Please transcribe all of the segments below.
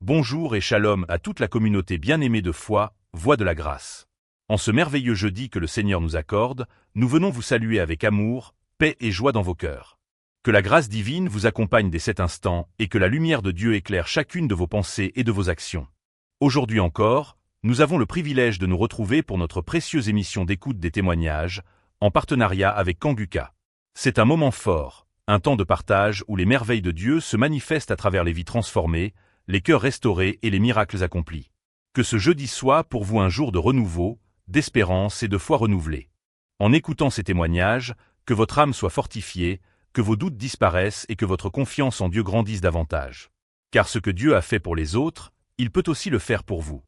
Bonjour et shalom à toute la communauté bien-aimée de foi, Voix de la Grâce. En ce merveilleux jeudi que le Seigneur nous accorde, nous venons vous saluer avec amour, paix et joie dans vos cœurs. Que la grâce divine vous accompagne dès cet instant et que la lumière de Dieu éclaire chacune de vos pensées et de vos actions. Aujourd'hui encore, nous avons le privilège de nous retrouver pour notre précieuse émission d'écoute des témoignages, en partenariat avec Kanguka. C'est un moment fort, un temps de partage où les merveilles de Dieu se manifestent à travers les vies transformées, les cœurs restaurés et les miracles accomplis. Que ce jeudi soit pour vous un jour de renouveau, d'espérance et de foi renouvelée. En écoutant ces témoignages, que votre âme soit fortifiée, que vos doutes disparaissent et que votre confiance en Dieu grandisse davantage. Car ce que Dieu a fait pour les autres, il peut aussi le faire pour vous.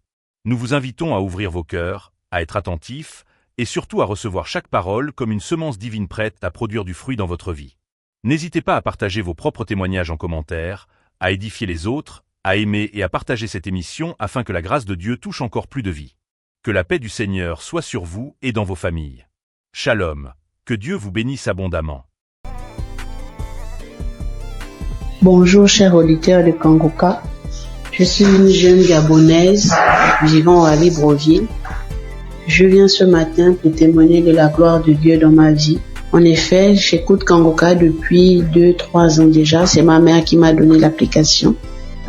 Nous vous invitons à ouvrir vos cœurs, à être attentifs, et surtout à recevoir chaque parole comme une semence divine prête à produire du fruit dans votre vie. N'hésitez pas à partager vos propres témoignages en commentaire, à édifier les autres, à aimer et à partager cette émission afin que la grâce de Dieu touche encore plus de vies. Que la paix du Seigneur soit sur vous et dans vos familles. Shalom, que Dieu vous bénisse abondamment. Bonjour chers auditeurs de Kanguka, je suis une jeune Gabonaise vivant à Libreville. Je viens ce matin pour témoigner de la gloire de Dieu dans ma vie. En effet, j'écoute Kanguka depuis 2-3 ans déjà. C'est ma mère qui m'a donné l'application.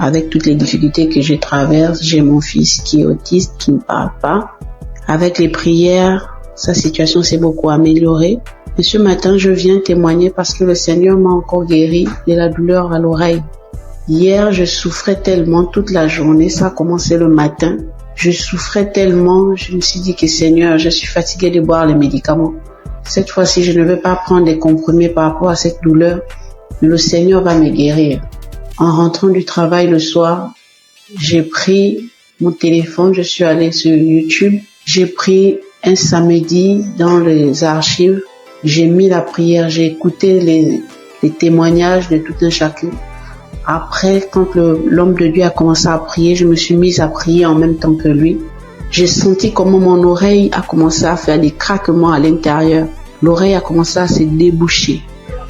Avec toutes les difficultés que je traverse, j'ai mon fils qui est autiste, qui ne parle pas. Avec les prières, sa situation s'est beaucoup améliorée. Et ce matin, je viens témoigner parce que le Seigneur m'a encore guéri de la douleur à l'oreille. Hier, je souffrais tellement toute la journée, ça a commencé le matin. Je souffrais tellement, je me suis dit que Seigneur, je suis fatiguée de boire les médicaments. Cette fois-ci, je ne vais pas prendre des comprimés par rapport à cette douleur, mais le Seigneur va me guérir. En rentrant du travail le soir, j'ai pris mon téléphone, je suis allée sur YouTube. J'ai pris un samedi dans les archives. J'ai mis la prière, j'ai écouté les témoignages de tout un chacun. Après, quand l'homme de Dieu a commencé à prier, je me suis mise à prier en même temps que lui. J'ai senti comment mon oreille a commencé à faire des craquements à l'intérieur. L'oreille a commencé à se déboucher.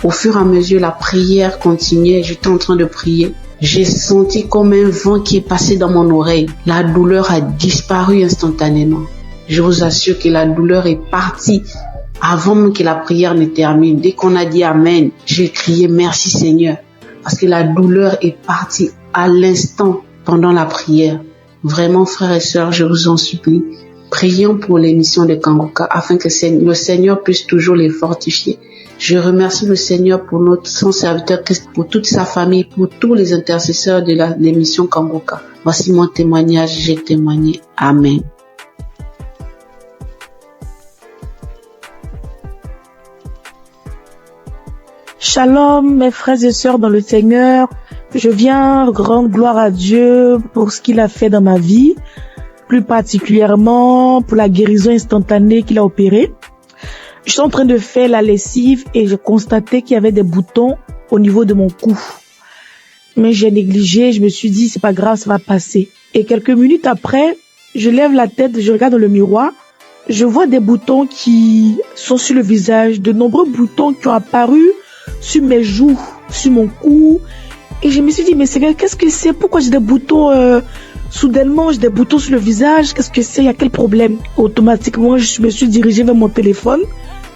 Au fur et à mesure, la prière continuait. J'étais en train de prier. J'ai senti comme un vent qui est passé dans mon oreille. La douleur a disparu instantanément. Je vous assure que la douleur est partie avant même que la prière ne termine. Dès qu'on a dit Amen, j'ai crié merci Seigneur. Parce que la douleur est partie à l'instant pendant la prière. Vraiment, frères et sœurs, je vous en supplie, prions pour l'émission de Kanguka afin que le Seigneur puisse toujours les fortifier. Je remercie le Seigneur pour son serviteur, pour toute sa famille, pour tous les intercesseurs de l'émission Kanguka. Voici mon témoignage, j'ai témoigné. Amen. Shalom, mes frères et sœurs dans le Seigneur. Je viens rendre gloire à Dieu pour ce qu'il a fait dans ma vie, plus particulièrement pour la guérison instantanée qu'il a opérée. Je suis en train de faire la lessive et j'ai constaté qu'il y avait des boutons au niveau de mon cou. Mais j'ai négligé, je me suis dit c'est pas grave, ça va passer. Et quelques minutes après, je lève la tête, je regarde dans le miroir, je vois des boutons qui sont sur le visage, de nombreux boutons qui ont apparu sur mes joues, sur mon cou. Et je me suis dit, mais Seigneur, qu'est-ce que c'est? Pourquoi j'ai des boutons soudainement, j'ai des boutons sur le visage? Qu'est-ce que c'est? Il y a quel problème? Automatiquement, je me suis dirigée vers mon téléphone.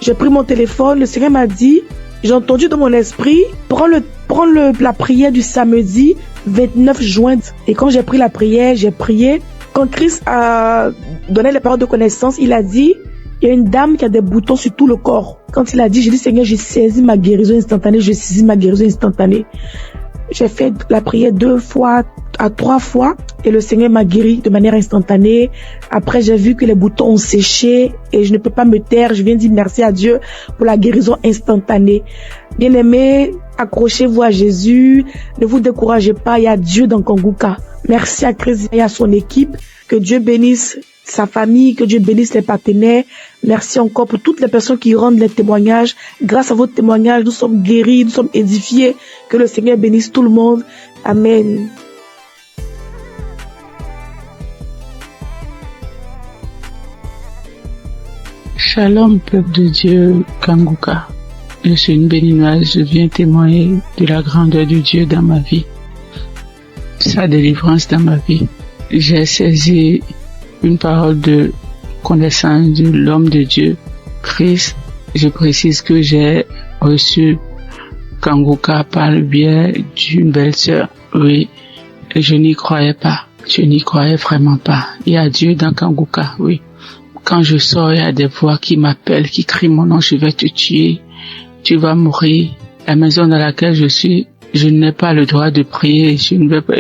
J'ai pris mon téléphone. Le Seigneur m'a dit, j'ai entendu dans mon esprit, prends la prière du samedi 29 juin. Et quand j'ai pris la prière, j'ai prié. Quand Christ a donné les paroles de connaissance, il a dit, il y a une dame qui a des boutons sur tout le corps. Quand il a dit, j'ai dit, Seigneur, j'ai saisi ma guérison instantanée, j'ai saisi ma guérison instantanée. J'ai fait la prière 2 fois à 3 fois et le Seigneur m'a guéri de manière instantanée. Après, j'ai vu que les boutons ont séché et je ne peux pas me taire. Je viens dire merci à Dieu pour la guérison instantanée. Bien-aimés, accrochez-vous à Jésus. Ne vous découragez pas. Il y a Dieu dans Kanguka. Merci à Christ et à son équipe. Que Dieu bénisse sa famille, que Dieu bénisse les partenaires. Merci encore pour toutes les personnes qui rendent les témoignages. Grâce à votre témoignage, nous sommes guéris, nous sommes édifiés. Que le Seigneur bénisse tout le monde. Amen. Shalom, peuple de Dieu, Kanguka. Je suis une béninoise, je viens témoigner de la grandeur de Dieu dans ma vie. sa délivrance dans ma vie. J'ai saisi une parole de connaissance de l'homme de Dieu, Christ. Je précise que j'ai reçu Kanguka par le biais d'une belle-sœur. Oui, je n'y croyais pas. Je n'y croyais vraiment pas. Il y a Dieu dans Kanguka, oui. Quand je sors, il y a des voix qui m'appellent, qui crient mon nom, je vais te tuer, tu vas mourir. La maison dans laquelle je suis, je n'ai pas le droit de prier, je ne veux pas,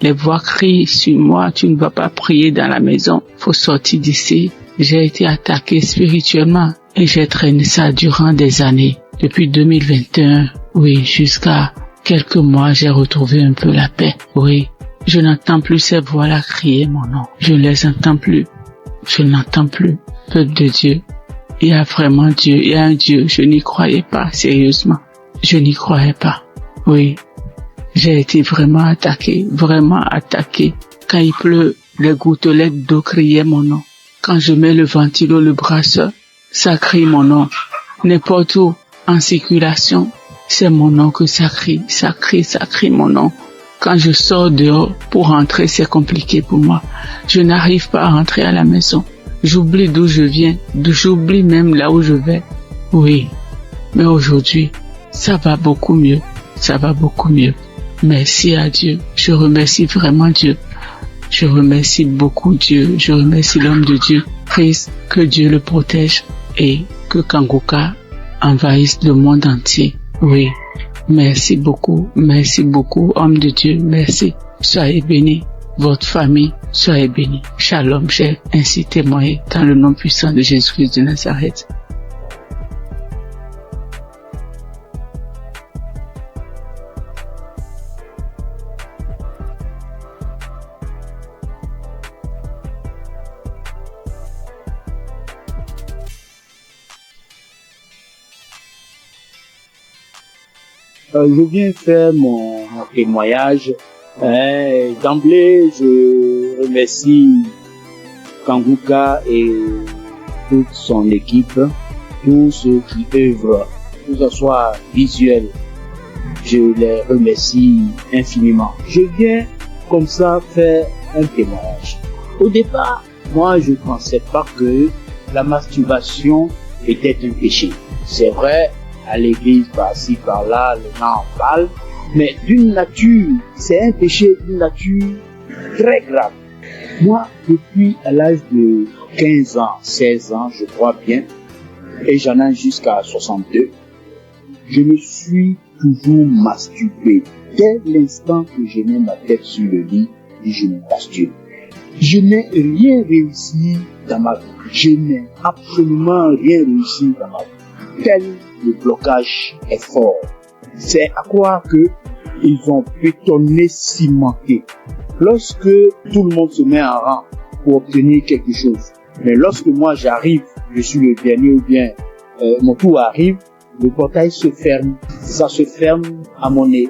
les voix crient sur moi, tu ne vas pas prier dans la maison, faut sortir d'ici. J'ai été attaqué spirituellement et j'ai traîné ça durant des années. Depuis 2021, oui, jusqu'à quelques mois, j'ai retrouvé un peu la paix. Oui, je n'entends plus ces voix-là crier mon nom. Je ne les entends plus. Je n'entends plus. Peuple de Dieu, il y a vraiment Dieu, il y a un Dieu. Je n'y croyais pas, sérieusement. Je n'y croyais pas. Oui, j'ai été vraiment attaqué. Quand il pleut, les gouttelettes d'eau criaient mon nom. Quand je mets le ventilo, le brasseur, ça crie mon nom. N'importe où, en circulation, c'est mon nom que ça crie mon nom. Quand je sors dehors pour rentrer, c'est compliqué pour moi. Je n'arrive pas à rentrer à la maison. J'oublie d'où je viens, j'oublie même là où je vais. Oui, mais aujourd'hui, ça va beaucoup mieux. Merci à Dieu. Je remercie vraiment Dieu. Je remercie beaucoup Dieu. Je remercie l'homme de Dieu. Christ, que Dieu le protège et que Kanguka envahisse le monde entier. Oui. Merci beaucoup, homme de Dieu, merci. Soyez bénis, votre famille, soyez bénis. Shalom, j'ai ainsi témoigné dans le nom puissant de Jésus-Christ de Nazareth. Je viens faire mon témoignage. D'emblée, je remercie Kanguka et toute son équipe, tous ceux qui œuvrent, que ce soit visuel. Je les remercie infiniment. Je viens comme ça faire un témoignage. Au départ, moi, je ne pensais pas que la masturbation était un péché. C'est vrai, à l'église, par-ci, par-là, les gens en parlent, mais d'une nature, c'est un péché d'une nature très grave. Moi, depuis à l'âge de 15 ans, 16 ans, je crois bien, et j'en ai jusqu'à 62, je me suis toujours masturbé. Dès l'instant que je mets ma tête sur le lit, et je me masturbe. Je n'ai rien réussi dans ma vie. Je n'ai absolument rien réussi dans ma vie. Tel le blocage est fort. C'est à croire que ils ont bétonné, cimenté. Lorsque tout le monde se met en rang pour obtenir quelque chose, mais lorsque moi j'arrive, je suis le dernier ou bien mon tour arrive, le portail se ferme. Ça se ferme à mon nez.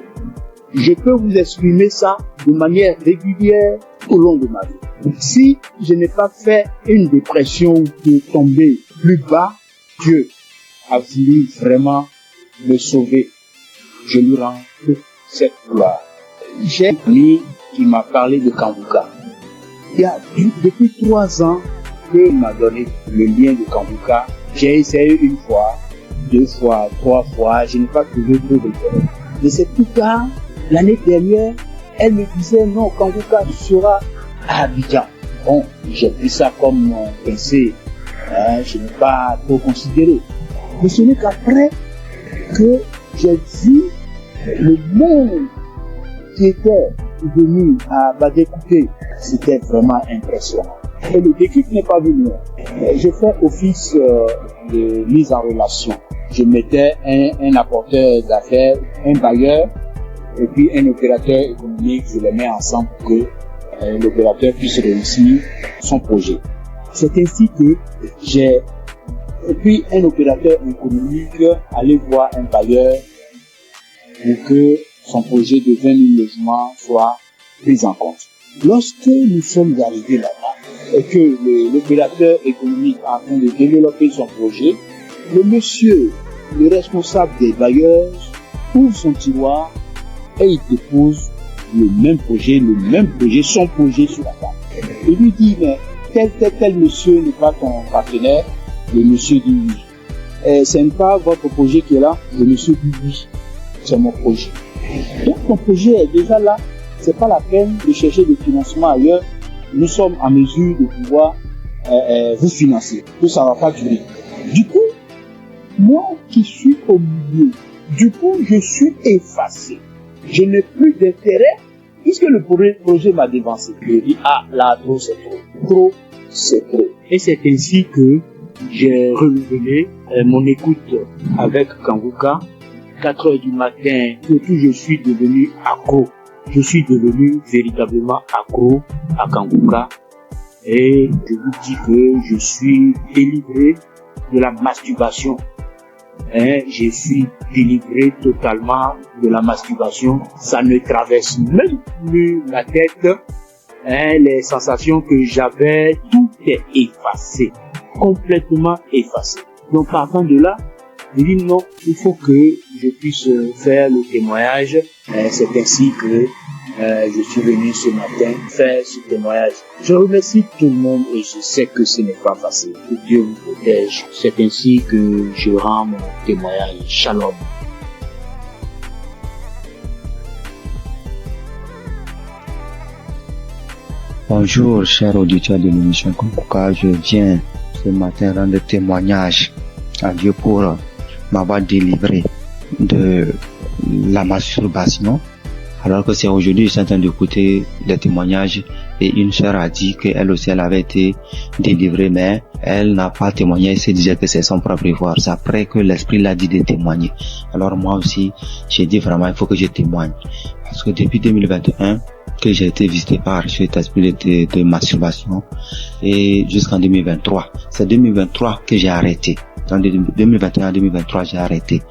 Je peux vous exprimer ça de manière régulière au long de ma vie. Si je n'ai pas fait une dépression ou de tomber plus bas, Dieu a voulu vraiment me sauver. Je lui rends toute cette gloire. J'ai un ami qui m'a parlé de Kanguka. Il y a depuis 3 ans qu'il m'a donné le lien de Kanguka. J'ai essayé 1 fois, 2 fois, 3 fois, je n'ai pas trouvé trop de temps. Mais c'est plus tard, l'année dernière, elle me disait non, Kanguka sera à Abidjan. Bon, j'ai pris ça comme mon pensée. Je n'ai pas trop considéré. Mais ce n'est qu'après que j'ai vu le monde qui était venu à Badécoupé. C'était vraiment impressionnant. Et le déclic n'est pas venu. Je fais office de mise en relation. Je mettais un apporteur d'affaires, un bailleur, et puis un opérateur économique. Je les mets ensemble pour que l'opérateur puisse réussir son projet. C'est ainsi que j'ai, et puis un opérateur économique, aller voir un bailleur pour que son projet de 20 000 logements soit pris en compte. Lorsque nous sommes arrivés là-bas et que l'opérateur économique est en train de développer son projet, le monsieur, le responsable des bailleurs, ouvre son tiroir et il dépose le même projet, son projet sur la table. Il lui dit, mais tel monsieur n'est pas ton partenaire. Le monsieur dit oui. Ce n'est pas votre projet qui est là. Le monsieur dit oui, c'est mon projet. Donc mon projet est déjà là. C'est pas la peine de chercher des financements ailleurs. Nous sommes en mesure de pouvoir vous financer. Tout ça va pas durer. Du coup, moi qui suis au milieu, je suis effacé. Je n'ai plus d'intérêt puisque le projet m'a dévancé. Je dis, là, trop, c'est trop. Trop, c'est trop. Et c'est ainsi que j'ai renouvelé mon écoute avec Kanguka. 4 heures du matin, surtout je suis devenu accro. Je suis devenu véritablement accro à Kanguka. Et je vous dis que je suis délivré de la masturbation. Je suis délivré totalement de la masturbation. Ça ne traverse même plus la tête. Les sensations que j'avais, tout est effacé. Complètement effacé. Donc partant de là, je dis non, il faut que je puisse faire le témoignage. C'est ainsi que je suis venu ce matin faire ce témoignage. Je remercie tout le monde et je sais que ce n'est pas facile. Que Dieu vous protège. C'est ainsi que je rends mon témoignage. Shalom. Bonjour, chers auditeurs de l'émission Kanguka. Je viens ce matin rendre témoignage à Dieu pour m'avoir délivré de la masturbation. Alors que c'est aujourd'hui, je suis en train d'écouter les témoignages et une sœur a dit qu'elle aussi, elle avait été délivrée, mais elle n'a pas témoigné, elle se disait que c'est son propre effort. C'est après que l'Esprit l'a dit de témoigner. Alors moi aussi, j'ai dit vraiment, il faut que je témoigne. Parce que depuis 2021, que j'ai été visité par cet esprit de masturbation et jusqu'en 2023. C'est 2023 que j'ai arrêté. En 2021-2023, j'ai arrêté.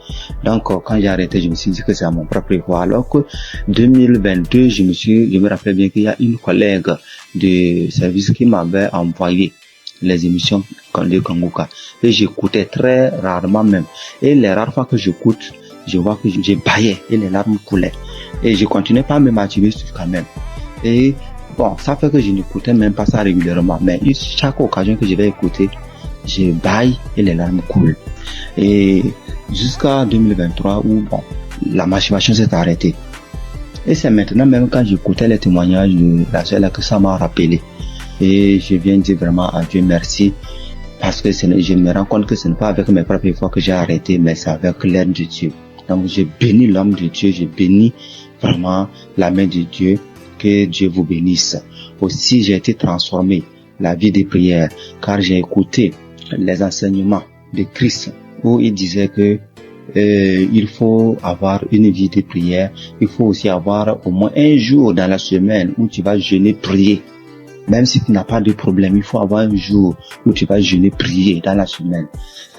Donc, quand j'ai arrêté, je me suis dit que c'est à mon propre effort. Alors que 2022, je me rappelle bien qu'il y a une collègue de service qui m'avait envoyé les émissions de Kanguka. Et j'écoutais très rarement même. Et les rares fois que j'écoute, je vois que j'ai baillé et les larmes coulaient. Et je continuais pas à me masturber quand même. Et bon, ça fait que je n'écoutais même pas ça régulièrement. Mais chaque occasion que je vais écouter, je baille et les larmes coulent. Et jusqu'à 2023 où bon, la masturbation s'est arrêtée. Et c'est maintenant même quand j'écoutais les témoignages de la sœur que ça m'a rappelé. Et je viens dire vraiment à Dieu merci. Parce que je me rends compte que ce n'est pas avec mes propres efforts que j'ai arrêté, mais c'est avec l'aide de Dieu. Donc je bénis l'homme de Dieu, je bénis vraiment la main de Dieu, que Dieu vous bénisse. Aussi j'ai été transformé, la vie de prière, car j'ai écouté les enseignements de Christ, où il disait que il faut avoir une vie de prière, il faut aussi avoir au moins un jour dans la semaine où tu vas jeûner, prier. Même si tu n'as pas de problème, il faut avoir un jour où tu vas jeûner, prier dans la semaine.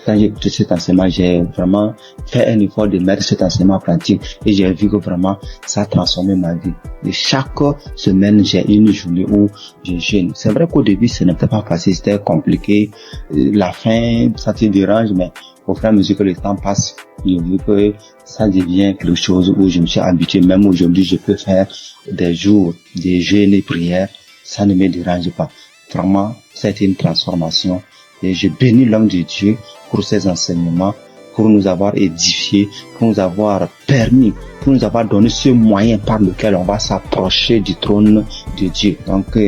Quand j'ai écouté cet enseignement, j'ai vraiment fait un effort de mettre cet enseignement en pratique et j'ai vu que vraiment ça a transformé ma vie. Et chaque semaine, j'ai une journée où je jeûne. C'est vrai qu'au début, ce n'était pas facile, c'était compliqué. La faim, ça te dérange, mais au fur et à mesure que le temps passe, j'ai vu que ça devient quelque chose où je me suis habitué. Même aujourd'hui, je peux faire des jours de jeûne et prière. Ça ne me dérange pas. Vraiment, c'était une transformation. Et je bénis l'homme de Dieu pour ses enseignements, pour nous avoir édifiés, pour nous avoir permis, pour nous avoir donné ce moyen par lequel on va s'approcher du trône de Dieu. Donc,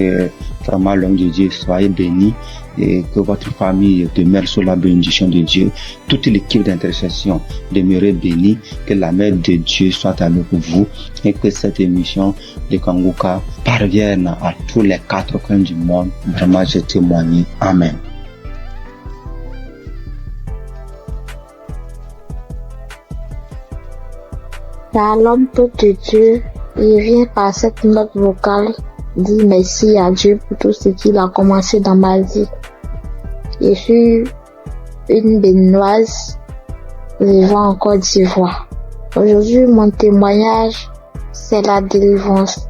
vraiment, l'homme de Dieu, soyez bénis et que votre famille demeure sous la bénédiction de Dieu. Toute l'équipe d'intercession demeure bénie, que la main de Dieu soit avec vous et que cette émission de Kanguka parvienne à tous les 4 coins du monde. Vraiment, je témoigne. Amen. L'homme de Dieu, il vient par cette note vocale dire merci à Dieu pour tout ce qu'il a commencé dans ma vie. Je suis une béninoise vivant en Côte d'Ivoire. Aujourd'hui, mon témoignage, c'est la délivrance.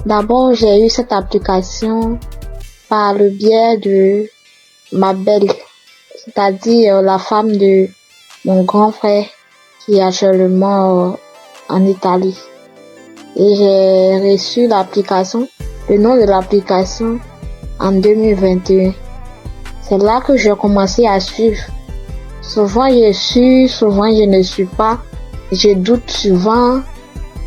D'abord, j'ai eu cette application par le biais de ma belle, c'est-à-dire la femme de mon grand frère qui est actuellement en Italie. et j'ai reçu l'application, le nom de l'application en 2021. C'est là que j'ai commencé à suivre. Souvent je suis, souvent je ne suis pas. Je doute souvent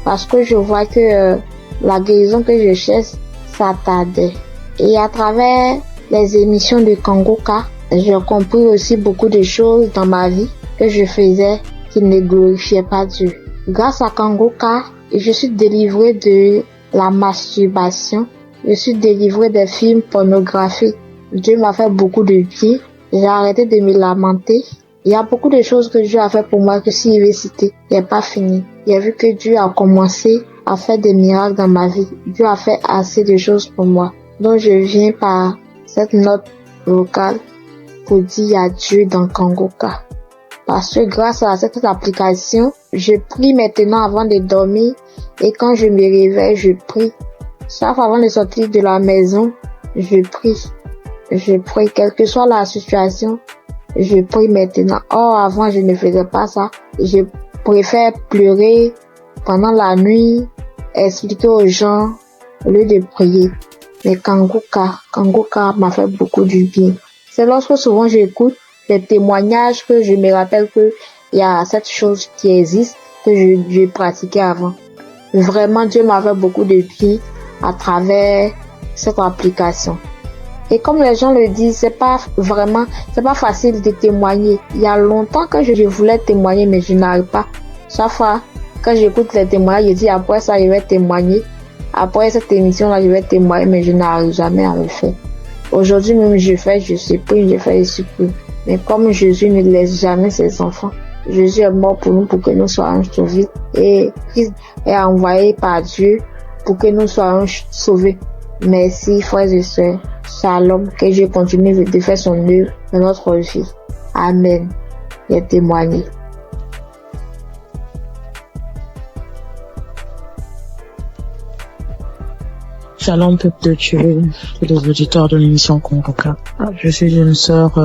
parce que je vois que la guérison que je cherche, ça tardait. Et à travers les émissions de Kangoka, j'ai compris aussi beaucoup de choses dans ma vie que je faisais qui ne glorifiaient pas Dieu. Grâce à Kangoka, je suis délivrée de la masturbation. Je suis délivrée des films pornographiques. Dieu m'a fait beaucoup de bien. J'ai arrêté de me lamenter. Il y a beaucoup de choses que Dieu a fait pour moi que s'il veut citer, il n'est pas fini. J'ai vu que Dieu a commencé à faire des miracles dans ma vie. Dieu a fait assez de choses pour moi. Donc je viens par cette note vocale pour dire adieu dans Kangoka. Parce que grâce à cette application, je prie maintenant avant de dormir et quand je me réveille, je prie. Chaque fois avant de sortir de la maison, je prie. Je prie, quelle que soit la situation, je prie maintenant. Or, avant, je ne faisais pas ça. Je préfère pleurer pendant la nuit, expliquer aux gens au lieu de prier. Mais Kangoka m'a fait beaucoup du bien. C'est lorsque souvent j'écoute les témoignages que je me rappelle que il y a cette chose qui existe que je pratiquais avant. Vraiment, Dieu m'a fait beaucoup de bien à travers cette application. Et comme les gens le disent, c'est pas facile de témoigner. Il y a longtemps que je voulais témoigner, mais je n'arrive pas. Chaque fois, quand j'écoute les témoignages, je dis après ça, je vais témoigner. Après cette émission-là, je vais témoigner, mais je n'arrive jamais à le faire. Aujourd'hui même, je supplie, je fais, je supplie. Mais comme Jésus ne laisse jamais ses enfants, Jésus est mort pour nous, pour que nous soyons sauvés. Et Christ est envoyé par Dieu pour que nous soyons sauvés. Merci, frères et sœurs. Shalom, que Dieu continue de faire son œuvre dans notre vie. Amen. J'ai témoigné. Shalom, peuple de Dieu, et les auditeurs de l'émission Kangoka. Je suis une sœur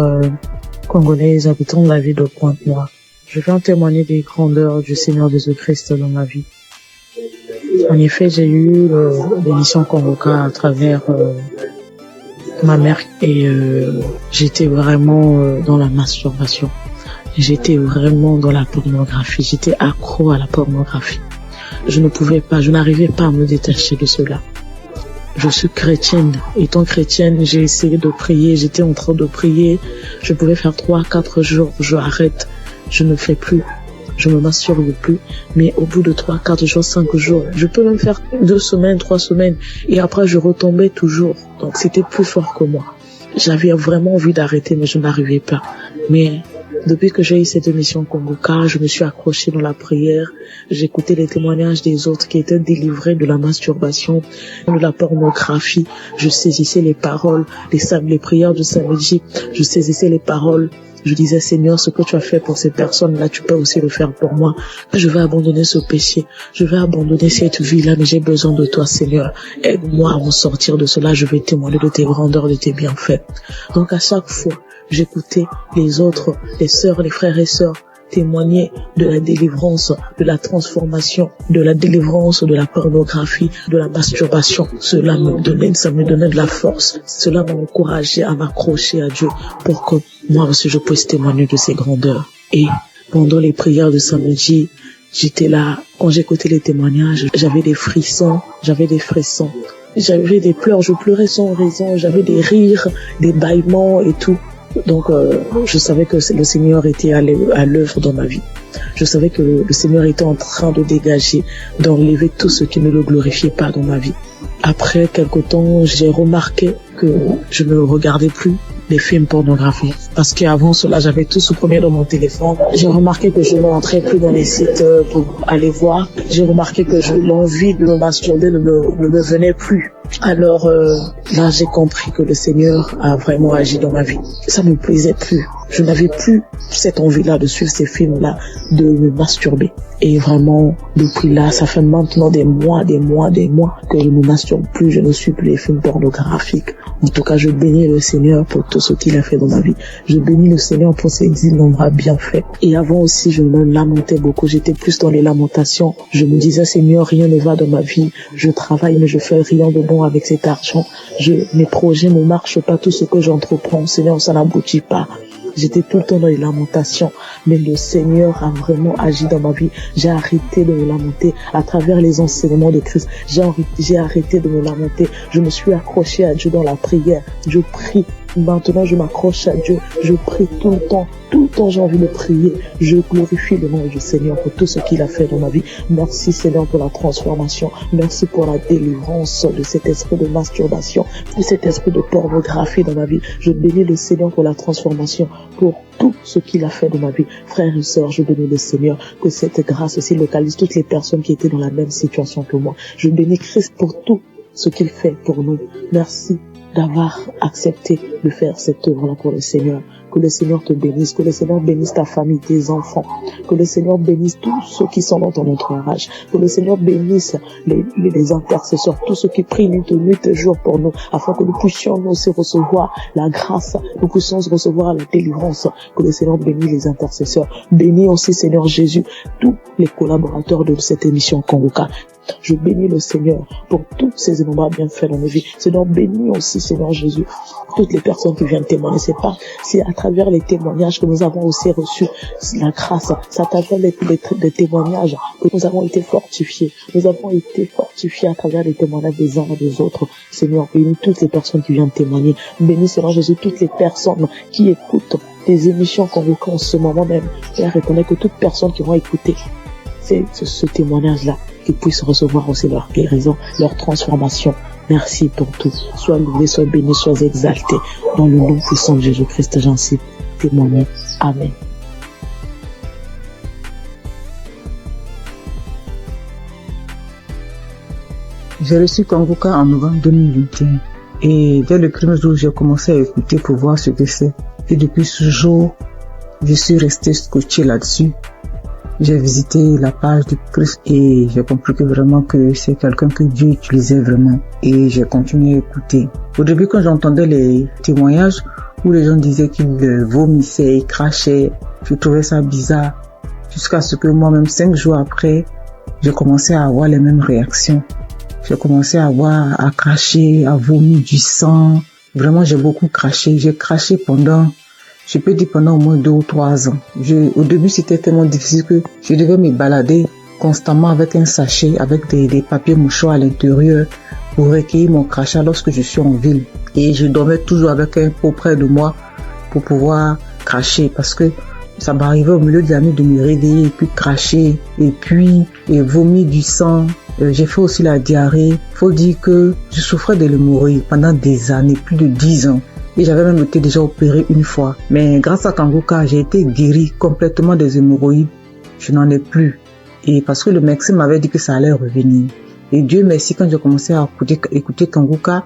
congolaise habitant la ville de Pointe-Noire. Je viens témoigner des grandeurs du Seigneur Jésus-Christ dans ma vie. En effet, j'ai eu l'émission Kangoka à travers ma mère et j'étais vraiment dans la masturbation. J'étais vraiment dans la pornographie. J'étais accro à la pornographie. Je n'arrivais pas à me détacher de cela. Je suis chrétienne. Étant chrétienne, j'ai essayé de prier. J'étais en train de prier. Je pouvais faire 3-4 jours. Je arrête. Je ne fais plus. Je me masturbe plus. Mais au bout de 3-4 jours, 5 jours, je peux même faire 2 semaines, 3 semaines. Et après, je retombais toujours. Donc, c'était plus fort que moi. J'avais vraiment envie d'arrêter, mais je n'arrivais pas. Mais depuis que j'ai eu cette émission Kangoka, je me suis accrochée dans la prière. J'écoutais les témoignages des autres qui étaient délivrés de la masturbation, de la pornographie. Je saisissais les paroles, les prières du samedi. Je saisissais les paroles. Je disais, Seigneur, ce que tu as fait pour ces personnes-là, tu peux aussi le faire pour moi. Je vais abandonner ce péché. Je vais abandonner cette vie-là, mais j'ai besoin de toi, Seigneur. Aide-moi à m'en sortir de cela. Je vais témoigner de tes grandeurs, de tes bienfaits. Donc, à chaque fois, j'écoutais les autres, les sœurs, les frères et sœurs témoigner de la délivrance, de la transformation, de la délivrance de la pornographie, de la masturbation. Cela me donnait de la force. Cela m'a encouragé à m'accrocher à Dieu pour que moi aussi je puisse témoigner de ses grandeurs. Et pendant les prières de samedi, j'étais là. Quand j'écoutais les témoignages, j'avais des frissons. J'avais des pleurs, je pleurais sans raison. J'avais des rires, des bâillements et tout. Donc, je savais que le Seigneur était à l'œuvre dans ma vie. Je savais que le Seigneur était en train de dégager, d'enlever tout ce qui ne le glorifiait pas dans ma vie. Après quelque temps, j'ai remarqué que je ne regardais plus les films pornographiques. Parce qu'avant cela, j'avais tout supprimé dans mon téléphone. J'ai remarqué que je ne rentrais plus dans les sites pour aller voir. J'ai remarqué que l'envie de me masturber ne me venait plus. Alors là, j'ai compris que le Seigneur a vraiment agi dans ma vie. Ça ne me plaisait plus. je n'avais plus cette envie-là de suivre ces films-là, de me masturber. Et vraiment, depuis là, ça fait maintenant des mois que je ne masturbe plus, je ne suis plus les films pornographiques. En tout cas, je bénis le Seigneur pour tout ce qu'il a fait dans ma vie. Je bénis le Seigneur pour ses innombrables bienfaits. Et avant aussi, je me lamentais beaucoup. J'étais plus dans les lamentations. Je me disais, Seigneur, rien ne va dans ma vie. Je travaille, mais je fais rien de bon avec cet argent. Mes projets ne marchent pas. Tout ce que j'entreprends, Seigneur, ça n'aboutit pas. J'étais tout le temps dans les lamentations, mais le Seigneur a vraiment agi dans ma vie. J'ai arrêté de me lamenter à travers les enseignements de Christ. J'ai arrêté de me lamenter. Je me suis accroché à Dieu dans la prière. Je prie. Maintenant, je m'accroche à Dieu. Je prie tout le temps. Tout le temps, j'ai envie de prier. Je glorifie le nom du Seigneur pour tout ce qu'il a fait dans ma vie. Merci, Seigneur, pour la transformation. Merci pour la délivrance de cet esprit de masturbation, de cet esprit de pornographie dans ma vie. Je bénis le Seigneur pour la transformation, pour tout ce qu'il a fait dans ma vie. Frères et sœurs, je bénis le Seigneur, que cette grâce aussi localise toutes les personnes qui étaient dans la même situation que moi. Je bénis Christ pour tout ce qu'il fait pour nous. Merci d'avoir accepté de faire cette œuvre-là pour le Seigneur. Que le Seigneur te bénisse, que le Seigneur bénisse ta famille, tes enfants, que le Seigneur bénisse tous ceux qui sont dans ton entourage, que le Seigneur bénisse les intercesseurs, tous ceux qui prient nuit et jour pour nous, afin que nous puissions nous aussi recevoir la grâce, nous puissions recevoir la délivrance, que le Seigneur bénisse les intercesseurs. Bénis aussi, Seigneur Jésus, tous les collaborateurs de cette émission Kanguka. Je bénis le Seigneur pour tous ces innombrables bienfaits dans nos vies. Seigneur, bénis aussi, Seigneur Jésus, toutes les personnes qui viennent témoigner. C'est à travers les témoignages que nous avons aussi reçu la grâce. C'est à travers les témoignages que nous avons été fortifiés. Nous avons été fortifiés à travers les témoignages des uns et des autres. Seigneur, bénis toutes les personnes qui viennent témoigner. Bénis, Seigneur Jésus, toutes les personnes qui écoutent des émissions Kanguka en ce moment même. Père, reconnais que toutes personnes qui vont écouter ce témoignage-là, qu'ils puissent recevoir aussi leur guérison, leur transformation. Merci pour tout. Sois loué, sois béni, sois exalté. Dans le nom puissant de Jésus-Christ, j'en suis témoigné. Amen. J'ai reçu Kanguka en novembre 2021. Et dès le premier jour, j'ai commencé à écouter pour voir ce que c'est. Et depuis ce jour, je suis resté scotché là-dessus. J'ai visité la page du Christ et j'ai compris que vraiment que c'est quelqu'un que Dieu utilisait vraiment. Et j'ai continué à écouter. Au début, quand j'entendais les témoignages où les gens disaient qu'ils vomissaient, ils crachaient, je trouvais ça bizarre. Jusqu'à ce que moi-même, 5 jours après, j'ai commencé à avoir les mêmes réactions. J'ai commencé à cracher, à vomir du sang. Vraiment, j'ai beaucoup craché. J'ai craché pendant au moins 2 ou 3 ans. Au début, c'était tellement difficile que je devais me balader constamment avec un sachet, avec des papiers mouchoirs à l'intérieur pour recueillir mon crachat lorsque je suis en ville. Et je dormais toujours avec un pot près de moi pour pouvoir cracher parce que ça m'arrivait au milieu de la nuit de me réveiller et puis cracher et vomir du sang. J'ai fait aussi la diarrhée. Faut dire que je souffrais de l'hémorroïde pendant des années, plus de 10 ans. Et j'avais même été déjà opéré une fois. Mais grâce à Kanguka, j'ai été guéri complètement des hémorroïdes. Je n'en ai plus. Et parce que le médecin m'avait dit que ça allait revenir. Et Dieu merci, quand j'ai commencé à écouter Kanguka,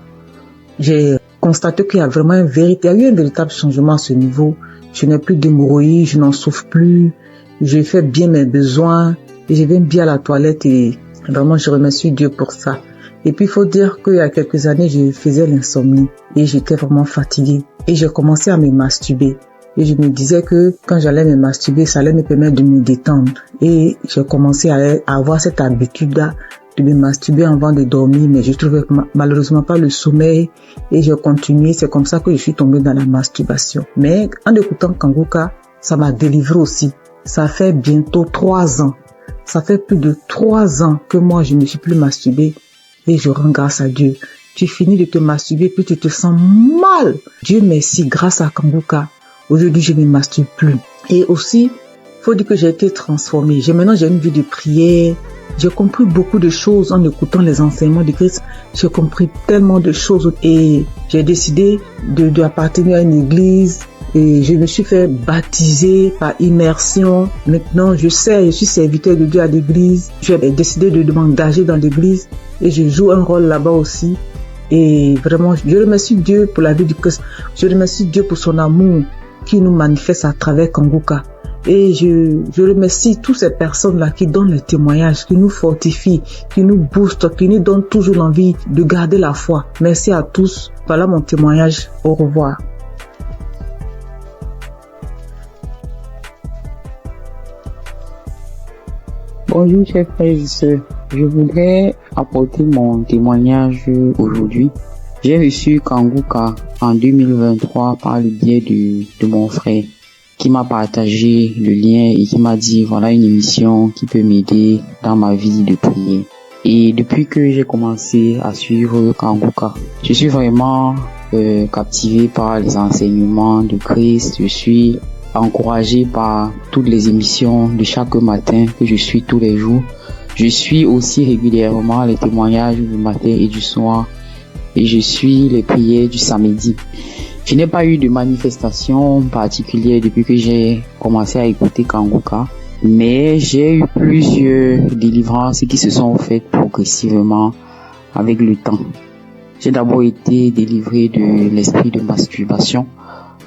j'ai constaté qu'il y a vraiment il y a eu un véritable changement à ce niveau. Je n'ai plus d'hémorroïdes, je n'en souffre plus. Je fais bien mes besoins. Et je vais bien à la toilette et vraiment je remercie Dieu pour ça. Et puis, il faut dire qu'il y a quelques années, je faisais l'insomnie et j'étais vraiment fatiguée. Et j'ai commencé à me masturber. Et je me disais que quand j'allais me masturber, ça allait me permettre de me détendre. Et j'ai commencé à avoir cette habitude-là de me masturber avant de dormir, mais je trouvais malheureusement pas le sommeil. Et j'ai continué. C'est comme ça que je suis tombée dans la masturbation. Mais en écoutant Kanguka, ça m'a délivré aussi. Ça fait bientôt 3 ans. Ça fait plus de 3 ans que moi, je ne suis plus masturbée. Et je rends grâce à Dieu. Tu finis de te masturber, puis tu te sens mal. Dieu merci, grâce à Kanguka. Aujourd'hui, je ne me masturbe plus. Et aussi, faut dire que j'ai été transformée. Maintenant, j'ai une vie de prière. J'ai compris beaucoup de choses en écoutant les enseignements de Christ. J'ai compris tellement de choses. Et j'ai décidé d'appartenir à une église. Et je me suis fait baptiser par immersion. Maintenant, je suis serviteur de Dieu à l'église. J'ai décidé de m'engager dans l'église. Et je joue un rôle là-bas aussi. Et vraiment, je remercie Dieu pour la vie du Christ. Je remercie Dieu pour son amour. qui nous manifeste à travers Kanguka. Et je remercie toutes ces personnes-là qui donnent les témoignages, qui nous fortifient, qui nous boostent, qui nous donnent toujours l'envie de garder la foi. Merci à tous. Voilà mon témoignage. Au revoir. Bonjour chers frères et sœurs, je voudrais apporter mon témoignage aujourd'hui. J'ai reçu Kanguka en 2023 par le biais de mon frère qui m'a partagé le lien et qui m'a dit voilà une émission qui peut m'aider dans ma vie de prière. Et depuis que j'ai commencé à suivre Kanguka, je suis vraiment captivé par les enseignements de Christ. Je suis encouragé par toutes les émissions de chaque matin que je suis tous les jours. Je suis aussi régulièrement les témoignages du matin et du soir et je suis les prières du samedi. Je n'ai pas eu de manifestation particulière depuis que j'ai commencé à écouter Kanguka, mais j'ai eu plusieurs délivrances qui se sont faites progressivement avec le temps. J'ai d'abord été délivré de l'esprit de masturbation.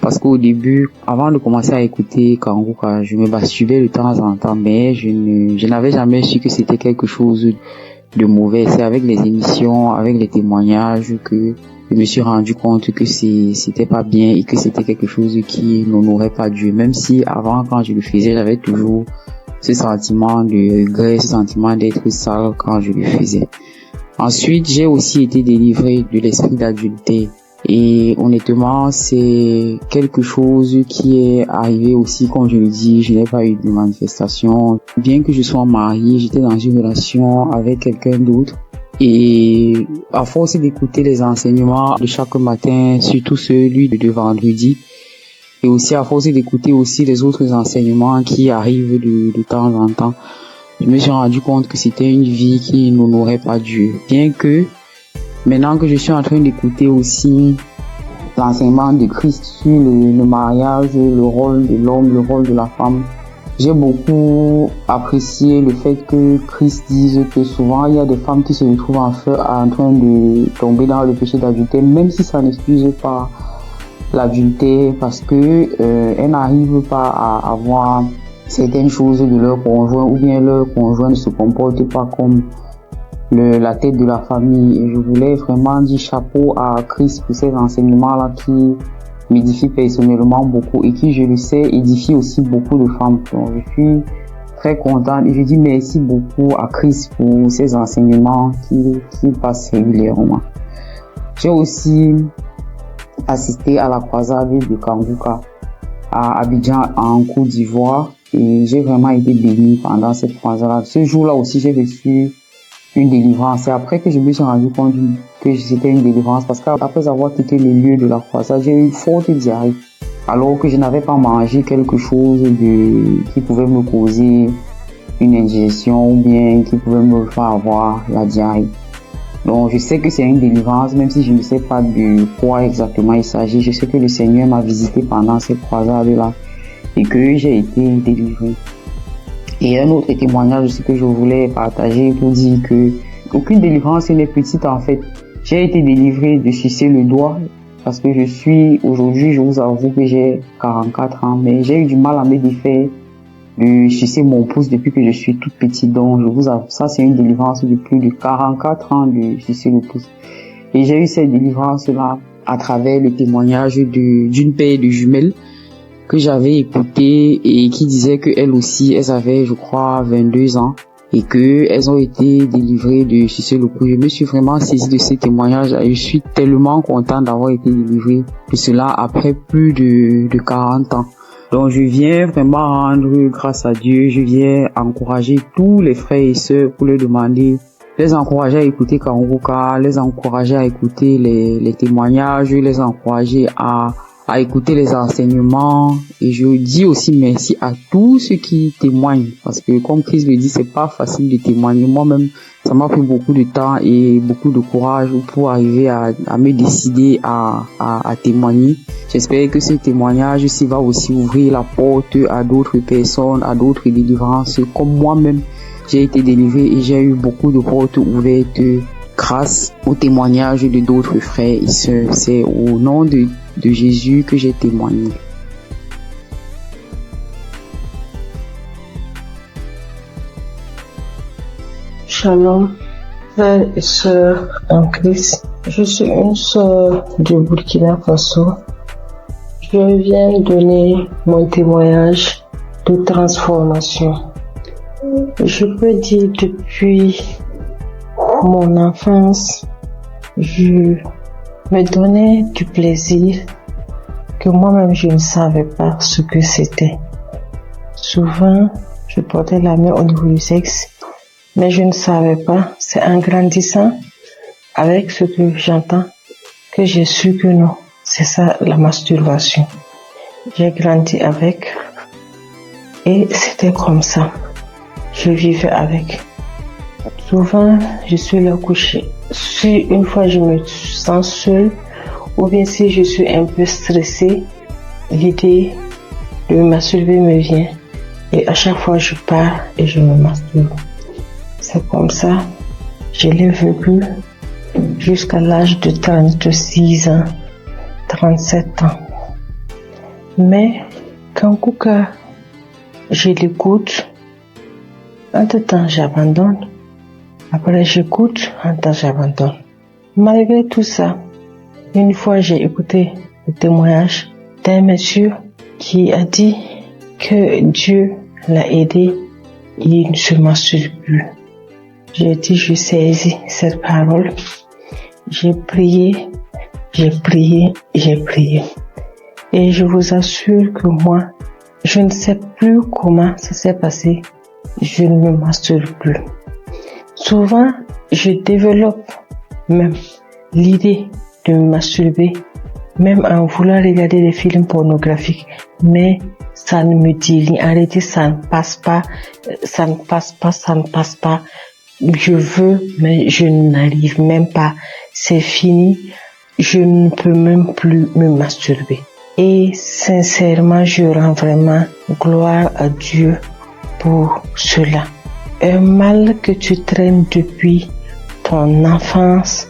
Parce qu'au début, avant de commencer à écouter Kanguka, je me masturbais de temps en temps, mais je n'avais jamais su que c'était quelque chose de mauvais. C'est avec les émissions, avec les témoignages que je me suis rendu compte que c'était pas bien et que c'était quelque chose qui n'honorait pas Dieu. Même si avant, quand je le faisais, j'avais toujours ce sentiment de regret, ce sentiment d'être sale quand je le faisais. Ensuite, j'ai aussi été délivré de l'esprit d'adultère. Et honnêtement, c'est quelque chose qui est arrivé aussi, comme je le dis, je n'ai pas eu de manifestation. Bien que je sois marié, j'étais dans une relation avec quelqu'un d'autre. Et à force d'écouter les enseignements de chaque matin, surtout celui de vendredi, et aussi à force d'écouter aussi les autres enseignements qui arrivent de temps en temps, je me suis rendu compte que c'était une vie qui n'honorait pas Dieu. Bien que maintenant que je suis en train d'écouter aussi l'enseignement de Christ sur le mariage, le rôle de l'homme, le rôle de la femme, j'ai beaucoup apprécié le fait que Christ dise que souvent il y a des femmes qui se retrouvent en train de tomber dans le péché d'adultère, même si ça n'excuse pas l'adultère, parce que elles n'arrivent pas à avoir certaines choses de leur conjoint, ou bien leur conjoint ne se comporte pas comme la tête de la famille. Et je voulais vraiment dire chapeau à Christ pour ces enseignements-là qui m'édifient personnellement beaucoup et qui, je le sais, édifient aussi beaucoup de femmes. Donc, je suis très contente et je dis merci beaucoup à Christ pour ces enseignements qui passent régulièrement. J'ai aussi assisté à la croisade de Kanguka à Abidjan en Côte d'Ivoire et j'ai vraiment été béni pendant cette croisade. Ce jour-là aussi, j'ai reçu une délivrance. C'est après que je me suis rendu compte que c'était une délivrance parce qu'après avoir quitté le lieu de la croisade, j'ai eu une forte diarrhée. Alors que je n'avais pas mangé quelque chose qui pouvait me causer une indigestion ou bien qui pouvait me faire avoir la diarrhée. Donc je sais que c'est une délivrance, même si je ne sais pas de quoi exactement il s'agit. Je sais que le Seigneur m'a visité pendant cette croisade-là et que j'ai été délivré. Et un autre témoignage aussi que je voulais partager pour dire que aucune délivrance n'est petite en fait. J'ai été délivré de sucer le doigt parce que aujourd'hui, je vous avoue que j'ai 44 ans, mais j'ai eu du mal à me défaire de sucer mon pouce depuis que je suis toute petite. Donc, je vous avoue, ça c'est une délivrance de plus de 44 ans de sucer le pouce. Et j'ai eu cette délivrance-là à travers le témoignage d'une paire de jumelles que j'avais écouté et qui disait qu'elles aussi, elles avaient, je crois, 22 ans et qu'elles ont été délivrées de sucer le pouce. Je me suis vraiment saisi de ces témoignages et je suis tellement content d'avoir été délivré de cela après plus de 40 ans. Donc je viens vraiment rendre grâce à Dieu, je viens encourager tous les frères et sœurs pour leur demander, les encourager à écouter Kanguka, les encourager à écouter les témoignages, les encourager à écouter les enseignements. Et je dis aussi merci à tous ceux qui témoignent parce que comme Christ le dit, c'est pas facile de témoigner. Moi-même, ça m'a pris beaucoup de temps et beaucoup de courage pour arriver à me décider à témoigner. J'espère que ce témoignage aussi va aussi ouvrir la porte à d'autres personnes, à d'autres délivrances. Comme moi-même, j'ai été délivré et j'ai eu beaucoup de portes ouvertes grâce au témoignage de d'autres frères et sœurs. C'est au nom de Jésus que j'ai témoigné. Shalom, frères et sœurs en Christ. Je suis une sœur du Burkina Faso. Je viens donner mon témoignage de transformation. Je peux dire depuis mon enfance, je me donnais du plaisir que moi-même je ne savais pas ce que c'était. Souvent, je portais la main au niveau du sexe, mais je ne savais pas. C'est en grandissant avec ce que j'entends que j'ai su que non, c'est ça la masturbation. J'ai grandi avec et c'était comme ça. Je vivais avec. Souvent, je suis là couchée. Si une fois je me sens seule, ou bien si je suis un peu stressée, l'idée de me masturber me vient. Et à chaque fois, je pars et je me masturbe. C'est comme ça, je l'ai vécu jusqu'à l'âge de 36 ans, 37 ans. Mais quand Kouka, je l'écoute, entre-temps j'abandonne. Après j'écoute, entre-temps j'abandonne. Malgré tout ça, une fois j'ai écouté le témoignage d'un monsieur qui a dit que Dieu l'a aidé, il ne se masturbe plus. J'ai dit, je saisis cette parole. J'ai prié. Et je vous assure que moi, je ne sais plus comment ça s'est passé. Je ne me masturbe plus. Souvent, je développe même l'idée de me masturber, même en voulant regarder des films pornographiques. Mais ça ne me dit rien. En réalité, ça ne passe pas. Je veux, mais je n'arrive même pas. C'est fini. Je ne peux même plus me masturber. Et sincèrement, je rends vraiment gloire à Dieu pour cela. Un mal que tu traînes depuis ton enfance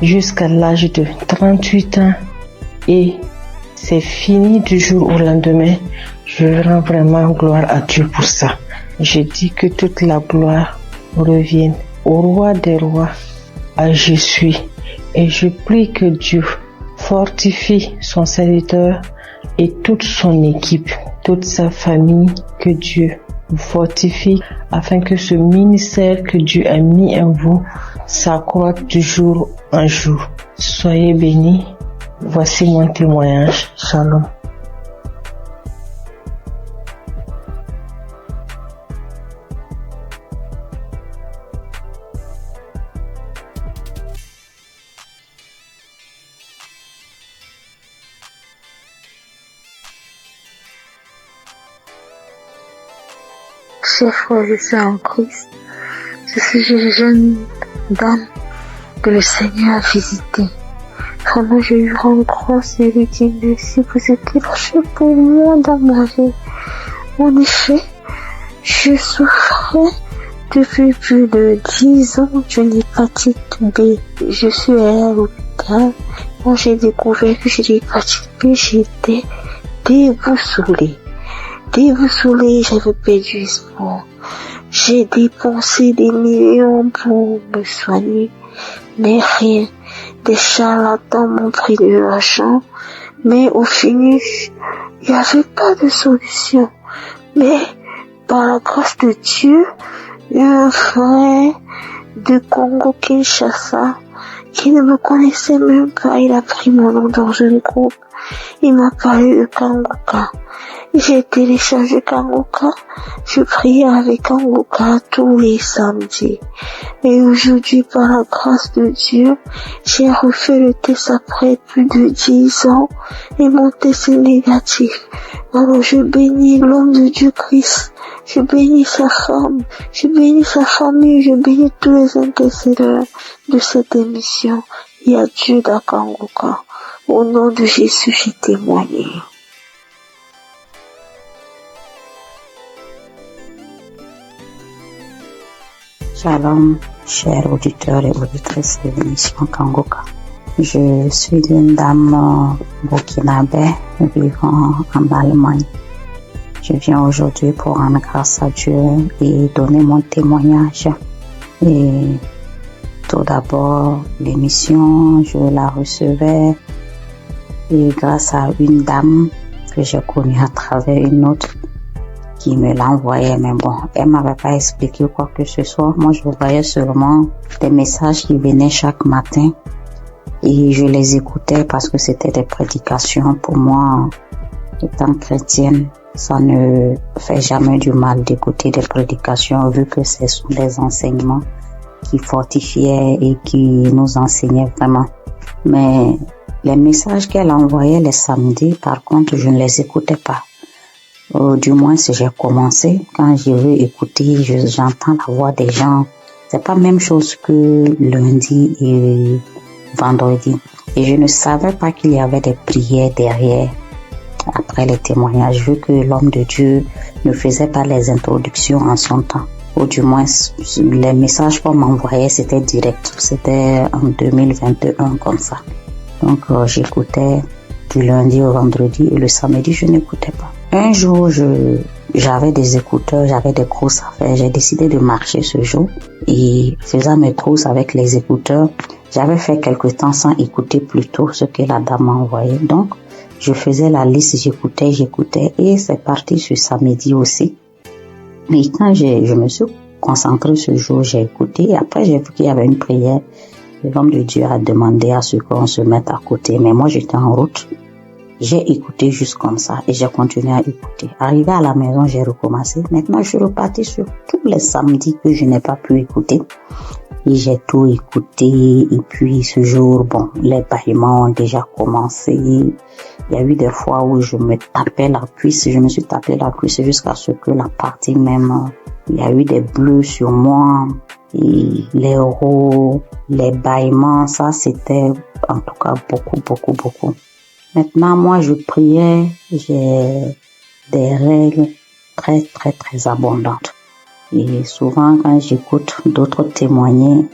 jusqu'à l'âge de 38 ans et c'est fini du jour au lendemain. Je rends vraiment gloire à Dieu pour ça. Je dis que toute la gloire revienne au roi des rois, à Jésus. Et je prie que Dieu fortifie son serviteur et toute son équipe, toute sa famille, que Dieu vous fortifie afin que ce ministère que Dieu a mis en vous s'accroisse de jour en jour. Soyez bénis. Voici mon témoignage. Shalom. Chers frères et sœurs en Christ, je suis une jeune dame que le Seigneur a visitée. Vraiment, je lui rends grâce et lui dis merci pour ce qu'il a fait pour moi dans ma vie. En effet, je souffrais depuis plus de 10 ans d'une hépatite B. Je suis allée à l'hôpital. Quand j'ai découvert que j'ai l'hépatite B, j'étais déboussolée. J'avais perdu espoir. J'ai dépensé des millions pour me soigner, mais rien. Des charlatans m'ont pris de l'argent, mais au finish, il n'y avait pas de solution. Mais par la grâce de Dieu, un frère de Congo-Kinshasa qui ne me connaissait même pas, il a pris mon nom dans un groupe. Il m'a parlé de Kanguka. J'ai téléchargé Kanguka. Je priais avec Kanguka tous les samedis. Et aujourd'hui, par la grâce de Dieu, j'ai refait le test après plus de 10 ans et mon test est négatif. Alors je bénis l'homme de Dieu Christ. Je bénis sa femme. Je bénis sa famille. Je bénis tous les intercesseurs de cette émission. Il y a Dieu dans Kanguka. Au nom de Jésus, j'ai témoigné. Shalom, chers auditeurs et auditrices de l'émission Kanguka. Je suis une dame burkinabé vivant en Allemagne. Je viens aujourd'hui pour rendre grâce à Dieu et donner mon témoignage. Et tout d'abord, l'émission, je la recevais et grâce à une dame que j'ai connue à travers une autre qui me l'envoyait. Mais bon, elle m'avait pas expliqué quoi que ce soit. Moi, je voyais seulement des messages qui venaient chaque matin et je les écoutais parce que c'était des prédications. Pour moi, étant chrétienne, ça ne fait jamais du mal d'écouter des prédications vu que ce sont des enseignements qui fortifiaient et qui nous enseignaient vraiment. Mais les messages qu'elle envoyait les samedis, par contre, je ne les écoutais pas. Du moins, si j'ai commencé, quand je veux écouter, j'entends la voix des gens. C'est pas la même chose que lundi et vendredi. Et je ne savais pas qu'il y avait des prières derrière, après les témoignages, vu que l'homme de Dieu ne faisait pas les introductions en son temps. Ou du moins, les messages qu'on m'envoyait, c'était direct. C'était en 2021 comme ça. Donc, j'écoutais du lundi au vendredi et le samedi, je n'écoutais pas. Un jour, j'avais des écouteurs, j'avais des courses à faire. J'ai décidé de marcher ce jour et faisant mes courses avec les écouteurs, j'avais fait quelque temps sans écouter plutôt ce que la dame m'a envoyé. Donc, je faisais la liste, j'écoutais et c'est parti ce samedi aussi. Mais quand je me suis concentrée ce jour, j'ai écouté et après j'ai vu qu'il y avait une prière. L'homme de Dieu a demandé à ce qu'on se mette à côté, mais moi j'étais en route. J'ai écouté juste comme ça et j'ai continué à écouter. Arrivé à la maison, j'ai recommencé. Maintenant, je suis repartie sur tous les samedis que je n'ai pas pu écouter. Et j'ai tout écouté. Et puis ce jour, bon, les bâillements ont déjà commencé. Il y a eu des fois où je me tapais la cuisse. Je me suis tapé la cuisse jusqu'à ce que la partie même, il y a eu des bleus sur moi. Et les rots, les bâillements, ça c'était en tout cas beaucoup. Maintenant, moi, je priais, j'ai des règles très abondantes. Et souvent, quand j'écoute d'autres témoigner,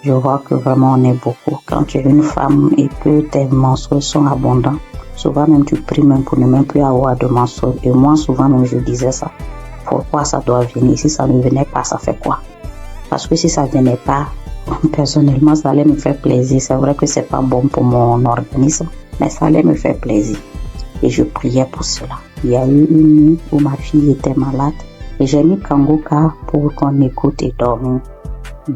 je vois que vraiment on est beaucoup. Quand tu es une femme et que tes menstrues sont abondantes, souvent même tu pries même pour ne même plus avoir de menstrues. Et moi, souvent même, je disais ça. Pourquoi ça doit venir? Si ça ne venait pas, ça fait quoi? Parce que si ça venait pas, personnellement, ça allait me faire plaisir. C'est vrai que c'est pas bon pour mon organisme, mais ça allait me faire plaisir. Et je priais pour cela. Il y a eu une nuit où ma fille était malade et j'ai mis Kanguka pour qu'on écoute et dormir.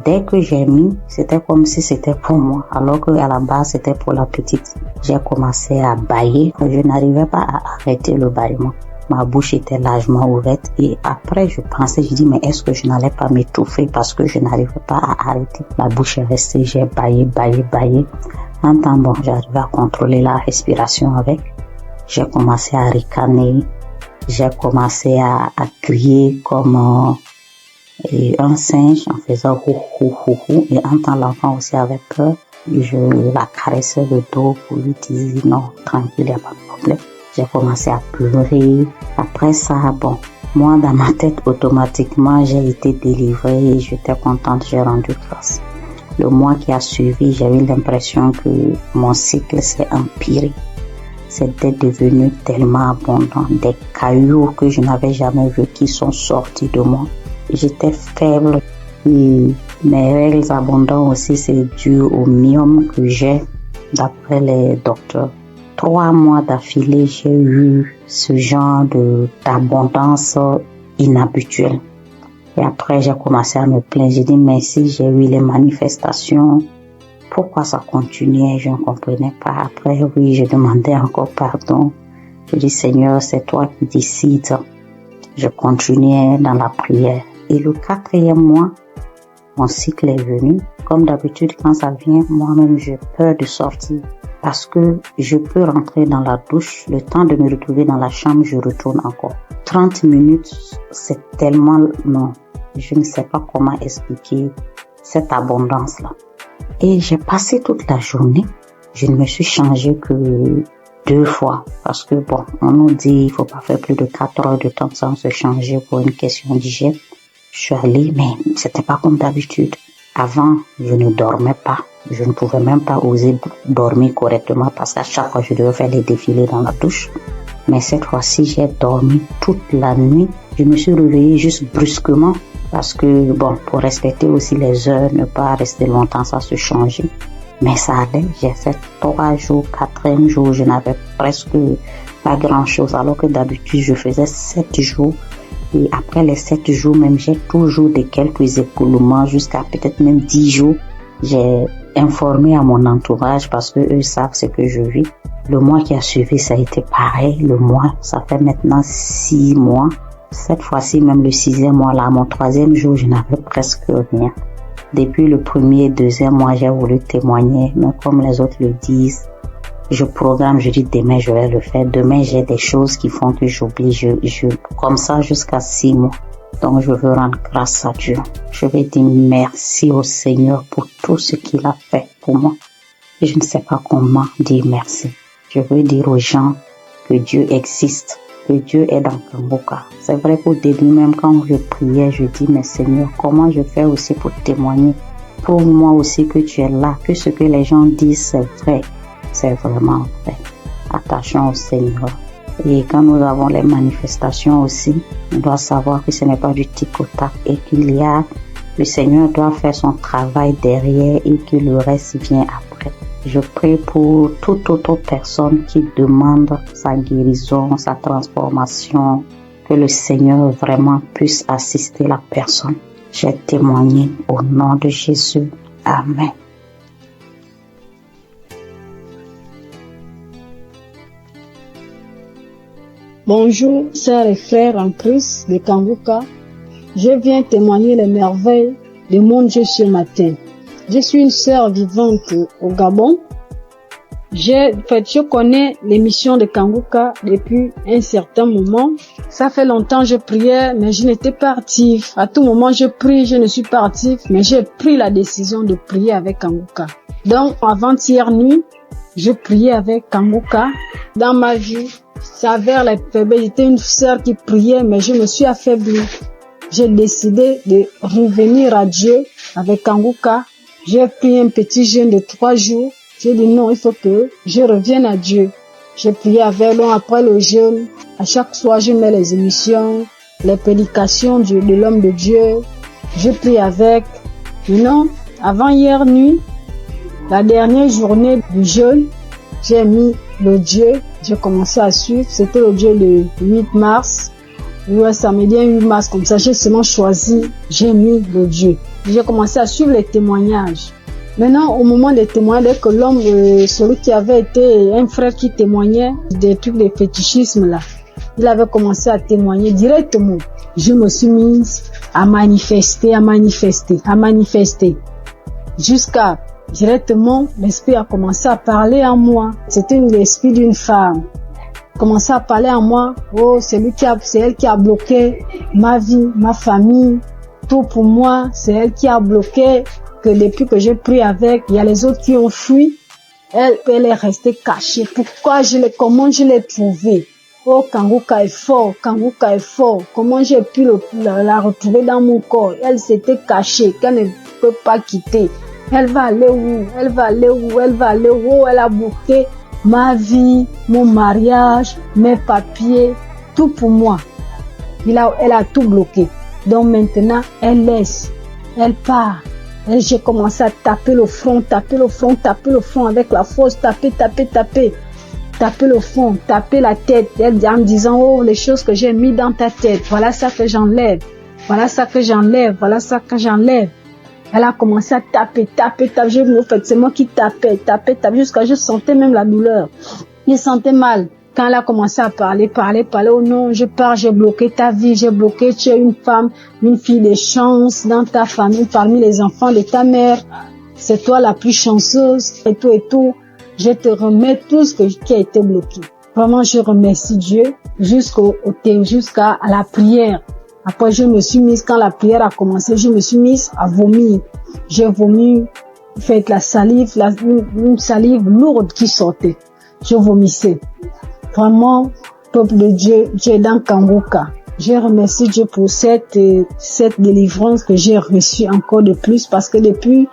Dès que j'ai mis, c'était comme si c'était pour moi, alors qu'à la base c'était pour la petite. J'ai commencé à bâiller, je n'arrivais pas à arrêter le bâillement. Ma bouche était largement ouverte et après je pensais, je dis mais est-ce que je n'allais pas m'étouffer parce que je n'arrivais pas à arrêter. La bouche est restée, j'ai bâillé. En temps bon, j'arrivais à contrôler la respiration avec. J'ai commencé à ricaner, j'ai commencé à crier comme un singe en faisant hou et en temps l'enfant aussi avait peur. Je la caressais le dos pour lui dire non, tranquille, il n'y a pas de problème. J'ai commencé à pleurer. Après ça, bon, moi dans ma tête automatiquement j'ai été délivrée et j'étais contente, j'ai rendu grâce. Le mois qui a suivi, j'ai eu l'impression que mon cycle s'est empiré. C'était devenu tellement abondant, des cailloux que je n'avais jamais vus qui sont sortis de moi. J'étais faible et mes règles abondantes aussi, c'est dû au myome que j'ai d'après les docteurs. 3 mois d'affilée, j'ai eu ce genre d'abondance inhabituelle. Et après, j'ai commencé à me plaindre. J'ai dit, mais si j'ai eu les manifestations, pourquoi ça continuait? Je ne comprenais pas. Après, oui, je demandais encore pardon. Je dis, Seigneur, c'est toi qui décides. Je continuais dans la prière. Et le 4e mois, mon cycle est venu. Comme d'habitude, quand ça vient, moi-même, j'ai peur de sortir. Parce que je peux rentrer dans la douche, le temps de me retrouver dans la chambre, je retourne encore. 30 minutes, c'est tellement long. Je ne sais pas comment expliquer cette abondance-là. Et j'ai passé toute la journée. Je ne me suis changée que 2 fois. Parce que bon, on nous dit il faut pas faire plus de 4 heures de temps sans se changer pour une question d'hygiène. Je suis allée, mais c'était pas comme d'habitude. Avant, je ne dormais pas. Je ne pouvais même pas oser dormir correctement parce qu'à chaque fois, je devais faire les défilés dans la douche. Mais cette fois-ci, j'ai dormi toute la nuit. Je me suis réveillée juste brusquement Parce que, bon, pour respecter aussi les heures, ne pas rester longtemps, ça se changeait. Mais ça allait, j'ai fait 3 jours, 4e jour, je n'avais presque pas grand chose, alors que d'habitude, je faisais 7 jours. Et après les 7 jours, même, j'ai toujours de quelques écoulements, jusqu'à peut-être même 10 jours. J'ai informé à mon entourage parce que eux savent ce que je vis. Le mois qui a suivi, ça a été pareil. Le mois, ça fait maintenant 6 mois. Cette fois-ci, même le 6e mois, là, mon 3e jour, je n'avais presque rien. Depuis le 1er et 2e mois, j'ai voulu témoigner, mais comme les autres le disent, je programme, je dis demain, je vais le faire. Demain, j'ai des choses qui font que j'oublie. Comme ça, jusqu'à 6 mois. Donc, je veux rendre grâce à Dieu. Je vais dire merci au Seigneur pour tout ce qu'il a fait pour moi. Et je ne sais pas comment dire merci. Je veux dire aux gens que Dieu existe, que Dieu est dans Kanguka. C'est vrai qu'au début, même quand je priais, je dis, mais Seigneur, comment je fais aussi pour témoigner? Prouve-moi aussi que tu es là, que ce que les gens disent, c'est vrai. C'est vraiment vrai. Attachons au Seigneur. Et quand nous avons les manifestations aussi, on doit savoir que ce n'est pas du tic-au-tac et le Seigneur doit faire son travail derrière et que le reste vient après. Je prie pour toute autre personne qui demande sa guérison, sa transformation, que le Seigneur vraiment puisse assister la personne. J'ai témoigné au nom de Jésus. Amen. Bonjour, sœurs et frères en Christ de Kanguka. Je viens témoigner les merveilles de mon Dieu ce matin. Je suis une sœur vivante au Gabon. Je connais l'émission de Kanguka depuis un certain moment. Ça fait longtemps que je priais, mais je n'étais pas active. À tout moment, je prie, je ne suis pas active, mais j'ai pris la décision de prier avec Kanguka. Donc, avant-hier nuit, je priais avec Kanguka. Dans ma vie, ça vers les faiblesses. J'étais une sœur qui priait, mais je me suis affaiblie. J'ai décidé de revenir à Dieu avec Kanguka. J'ai pris un petit jeûne de 3 jours. J'ai dit non, il faut que je revienne à Dieu. J'ai prié avec lui après le jeûne. À chaque soir, je mets les émissions, les prédications de l'homme de Dieu. Je prie avec. Non, avant hier nuit, la dernière journée du jeûne, j'ai mis le Dieu. J'ai commencé à suivre. C'était le Dieu le 8 mars. Le samedi 8 mars, comme ça, j'ai seulement choisi. J'ai mis le Dieu. J'ai commencé à suivre les témoignages. Maintenant, au moment des témoignages, dès que l'homme, celui qui avait été un frère qui témoignait des trucs de fétichisme là, il avait commencé à témoigner directement. Je me suis mise à manifester. Jusqu'à directement, l'esprit a commencé à parler en moi. C'était l'esprit d'une femme. Commencé à parler en moi. Oh, c'est elle qui a bloqué ma vie, ma famille, tout pour moi. C'est elle qui a bloqué. Que depuis que j'ai pris avec, il y a les autres qui ont fui. Elle est restée cachée. Comment je l'ai trouvée? Oh, Kanguka est fort. Comment j'ai pu la retrouver dans mon corps? Elle s'était cachée, qu'elle ne peut pas quitter. Elle va aller où? Oh, elle a bloqué ma vie, mon mariage, mes papiers, tout pour moi. Elle a tout bloqué. Donc maintenant, elle laisse. Elle part. Et j'ai commencé à taper le front avec la force, taper le front, taper la tête, en disant, oh, les choses que j'ai mis dans ta tête, voilà ça que j'enlève. Elle a commencé à taper, c'est moi qui tapais, jusqu'à je sentais même la douleur. Je sentais mal. Quand elle a commencé à parler, oh non, je pars, j'ai bloqué ta vie, tu es une femme, une fille de chance dans ta famille, parmi les enfants de ta mère. C'est toi la plus chanceuse, et tout. Je te remets tout ce qui a été bloqué. Vraiment, je remercie Dieu jusqu'à la prière. Après, je me suis mise, quand la prière a commencé, je me suis mise à vomir. J'ai vomi, fait la salive, une salive lourde qui sortait. Je vomissais. Vraiment, peuple de Dieu, Dieu est dans Kanguka. Je remercie Dieu pour cette délivrance que j'ai reçue encore de plus, parce que depuis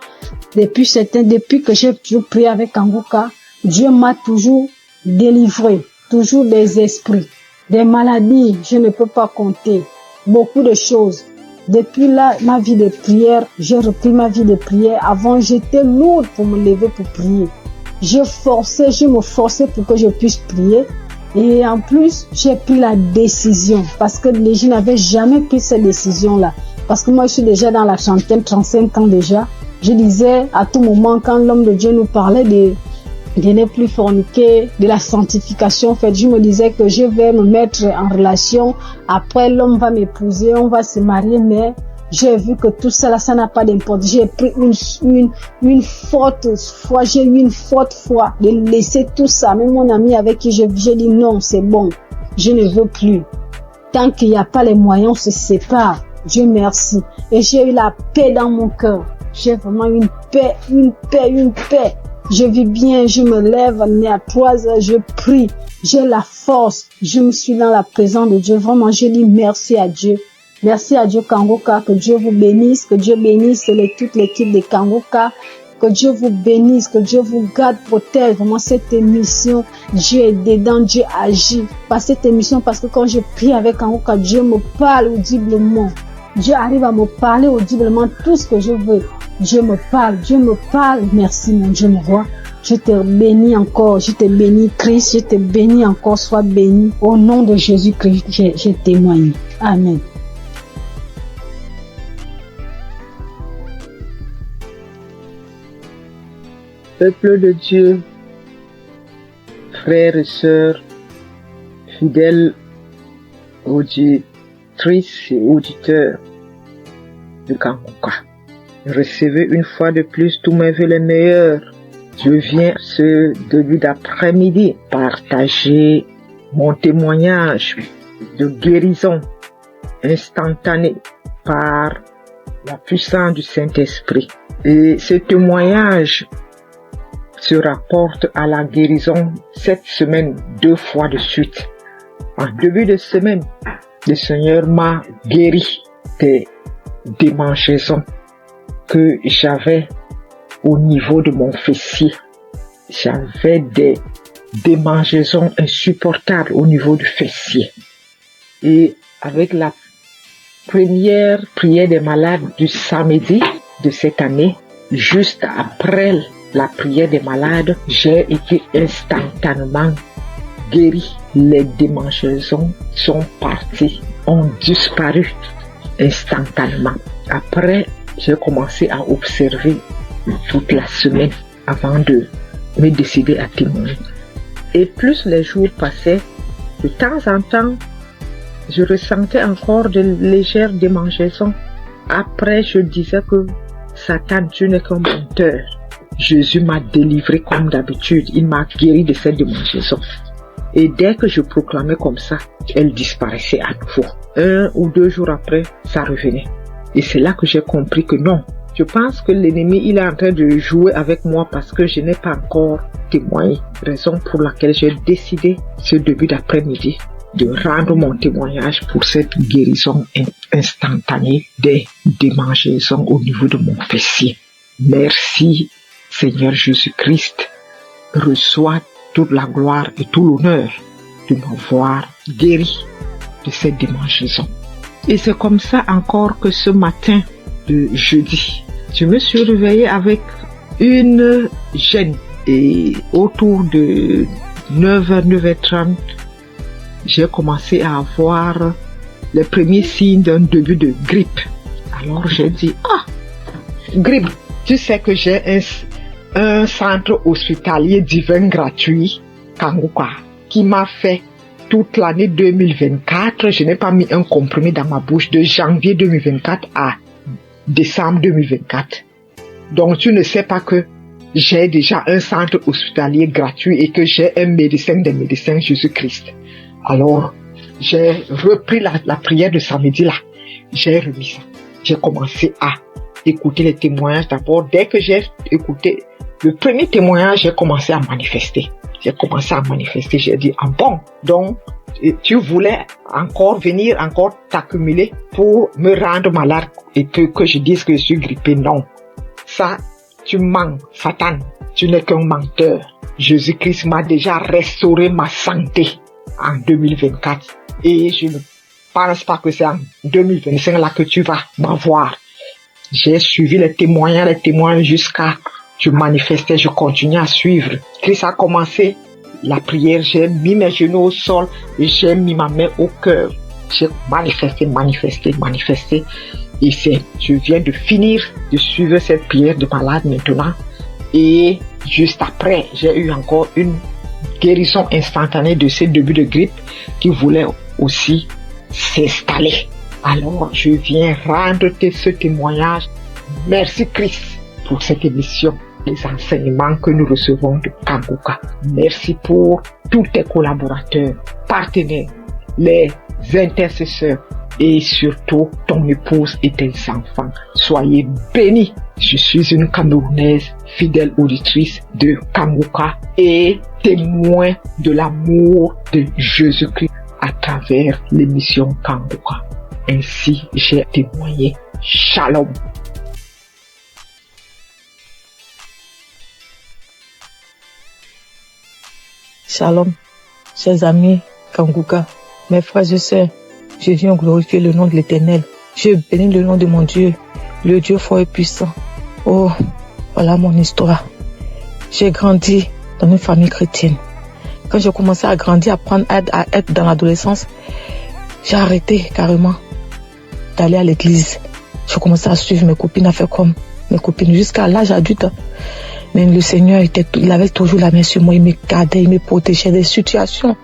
que j'ai toujours prié avec Kanguka, Dieu m'a toujours délivré, toujours des esprits, des maladies, je ne peux pas compter, beaucoup de choses. Depuis là, ma vie de prière, j'ai repris ma vie de prière. Avant, j'étais lourde pour me lever pour prier. Je me forçais pour que je puisse prier. Et en plus, j'ai pris la décision parce que je n'avais jamais pris cette décision-là. Parce que moi, je suis déjà dans la trentaine, 35 ans déjà. Je disais à tout moment, quand l'homme de Dieu nous parlait de ne plus forniquer, de la sanctification, en fait, je me disais que je vais me mettre en relation. Après, l'homme va m'épouser, on va se marier, mais j'ai vu que tout ça, là, ça n'a pas d'importance. J'ai pris une forte foi, j'ai eu une forte foi de laisser tout ça. Même mon ami avec qui j'ai dit non, c'est bon, je ne veux plus. Tant qu'il n'y a pas les moyens, on se sépare. Dieu merci. Et j'ai eu la paix dans mon cœur. J'ai vraiment une paix. Je vis bien, je me lève à 3 heures, je prie, j'ai la force, je me suis dans la présence de Dieu. Vraiment, je dis merci à Dieu. Merci à Dieu Kanguka, que Dieu vous bénisse, que Dieu bénisse toute l'équipe de Kanguka, que Dieu vous bénisse, que Dieu vous garde, protège. Vraiment, cette émission, Dieu est dedans, Dieu agit. Par cette émission, parce que quand je prie avec Kanguka, Dieu me parle audiblement. Dieu arrive à me parler audiblement tout ce que je veux. Dieu me parle. Merci mon Dieu, mon roi. Je te bénis encore, je te bénis Christ, je te bénis encore, sois béni. Au nom de Jésus-Christ, je témoigne. Amen. Peuple de Dieu, frères et sœurs, fidèles auditrices et auditeurs de Kanguka, recevez une fois de plus tous mes vœux les meilleurs. Je viens ce début d'après-midi partager mon témoignage de guérison instantanée par la puissance du Saint-Esprit. Et ce témoignage se rapporte à la guérison cette semaine 2 fois de suite. En début de semaine, le Seigneur m'a guéri des démangeaisons que j'avais au niveau de mon fessier. J'avais des démangeaisons insupportables au niveau du fessier. Et avec la première prière des malades du samedi de cette année, juste après la prière des malades, j'ai été instantanément guéri. Les démangeaisons sont parties, ont disparu instantanément. Après, j'ai commencé à observer toute la semaine avant de me décider à témoigner. Et plus les jours passaient, de temps en temps, je ressentais encore de légères démangeaisons. Après, je disais que Satan, tu n'es qu'un menteur. Jésus m'a délivré comme d'habitude. Il m'a guéri de cette démangeaison. Et dès que je proclamais comme ça, elle disparaissait à nouveau. 1 ou 2 jours après, ça revenait. Et c'est là que j'ai compris que non. Je pense que l'ennemi, il est en train de jouer avec moi parce que je n'ai pas encore témoigné. Raison pour laquelle j'ai décidé ce début d'après-midi de rendre mon témoignage pour cette guérison instantanée des démangeaisons au niveau de mon fessier. Merci Seigneur Jésus-Christ. Reçois toute la gloire et tout l'honneur de m'avoir guéri de cette démangeaison. Et c'est comme ça encore que ce matin de jeudi, je me suis réveillée avec une gêne. Et autour de 9h, 9h30, j'ai commencé à avoir les premiers signes d'un début de grippe. Alors j'ai dit, grippe, tu sais que j'ai un centre hospitalier divin gratuit, Kanguka, qui m'a fait toute l'année 2024. Je n'ai pas mis un comprimé dans ma bouche de janvier 2024 à décembre 2024. Donc tu ne sais pas que j'ai déjà un centre hospitalier gratuit et que j'ai un médecin des médecins, Jésus-Christ. Alors, j'ai repris la prière de samedi là. J'ai remis ça. J'ai commencé à écouter les témoignages d'abord. Dès que j'ai écouté le premier témoignage, j'ai commencé à manifester. J'ai dit, bon, donc tu voulais encore venir, encore t'accumuler pour me rendre malade et que je dise que je suis grippé. Non, ça, tu mens, Satan, tu n'es qu'un menteur. Jésus-Christ m'a déjà restauré ma santé en 2024 et je ne pense pas que c'est en 2025 là que tu vas m'avoir. J'ai suivi les témoins jusqu'à je manifestais, je continuais à suivre. Christ a commencé la prière, j'ai mis mes genoux au sol et j'ai mis ma main au cœur. J'ai manifesté. Et je viens de finir de suivre cette prière de malade maintenant. Et juste après, j'ai eu encore une guérison instantanée de ce début de grippe qui voulait aussi s'installer. Alors, je viens rendre ce témoignage. Merci Christ pour cette émission, les enseignements que nous recevons de Kanguka. Merci pour tous tes collaborateurs, partenaires, les intercesseurs et surtout ton épouse et tes enfants. Soyez bénis. Je suis une Camerounaise fidèle auditrice de Kanguka et témoin de l'amour de Jésus-Christ à travers l'émission Kanguka. Ainsi, j'ai témoigné. Shalom. Shalom, chers amis Kanguka, mes frères et sœurs, je viens glorifier le nom de l'Éternel. Je bénis le nom de mon Dieu, le Dieu fort et puissant. Oh, voilà mon histoire. J'ai grandi dans une famille chrétienne. Quand j'ai commencé à grandir, à être dans l'adolescence, j'ai arrêté carrément d'aller à l'église. J'ai commencé à suivre mes copines, à faire comme mes copines jusqu'à l'âge adulte. Mais le Seigneur il avait toujours la main sur moi, il me gardait, il me protégeait des situations.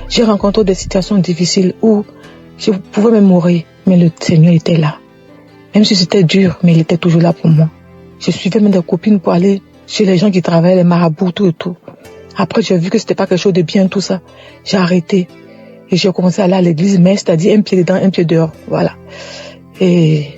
J'ai rencontré des situations difficiles où je pouvais même mourir, mais le Seigneur était là. Même si c'était dur, mais il était toujours là pour moi. Je suivais même des copines pour aller chez les gens qui travaillaient, les marabouts, tout et tout. Après, j'ai vu que c'était pas quelque chose de bien, tout ça. J'ai arrêté. Et j'ai commencé à aller à l'église, mais c'est-à-dire un pied dedans, un pied dehors. Voilà. Et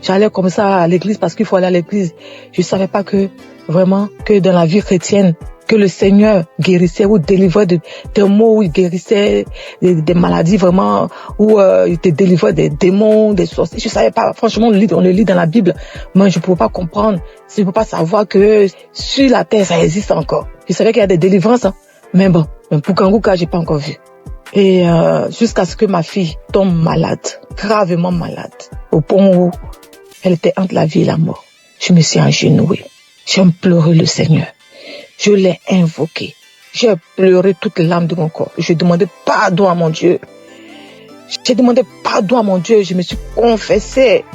j'allais comme ça à l'église parce qu'il faut aller à l'église. Je savais pas que, vraiment, que dans la vie chrétienne, que le Seigneur guérissait ou délivrait des maux, où il guérissait des maladies vraiment, où il te délivrait des démons, des sorciers. Je savais pas, franchement, on le lit dans la Bible. Moi, je pouvais pas comprendre, je pouvais pas savoir que sur la terre, ça existe encore. Je savais qu'il y a des délivrances, hein. Mais bon, pour Kanguka, j'ai pas encore vu. Et jusqu'à ce que ma fille tombe malade, gravement malade, au point où elle était entre la vie et la mort. Je me suis agenouillée. J'ai pleuré le Seigneur. Je l'ai invoqué. J'ai pleuré toutes les larmes de mon corps. Je demandais pardon à mon Dieu. J'ai demandé pardon à mon Dieu. Je me suis confessée.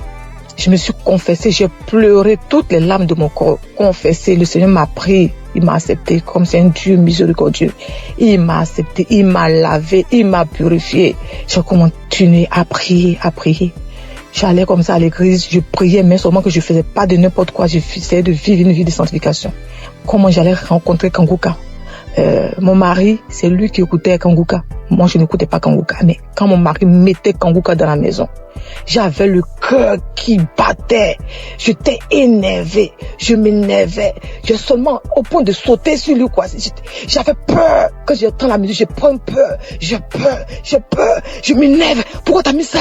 J'ai pleuré toutes les larmes de mon corps. Confessé. Le Seigneur m'a pris. Il m'a accepté comme c'est un Dieu miséricordieux. Il m'a accepté. Il m'a lavé. Il m'a purifié. J'ai continué à prier. J'allais comme ça à l'église. Je priais, mais seulement que je faisais pas de n'importe quoi. J'essayais de vivre une vie de sanctification. Comment j'allais rencontrer Kanguka? Mon mari, c'est lui qui écoutait Kanguka. Moi, je n'écoutais pas Kanguka. Mais quand mon mari mettait Kanguka dans la maison, j'avais le cœur qui battait. J'étais énervé. Je m'énervais. J'ai seulement au point de sauter sur lui, quoi. J'avais peur. Quand j'entends la musique, j'ai peur. J'ai peur. Je m'énerve. Pourquoi t'as mis ça?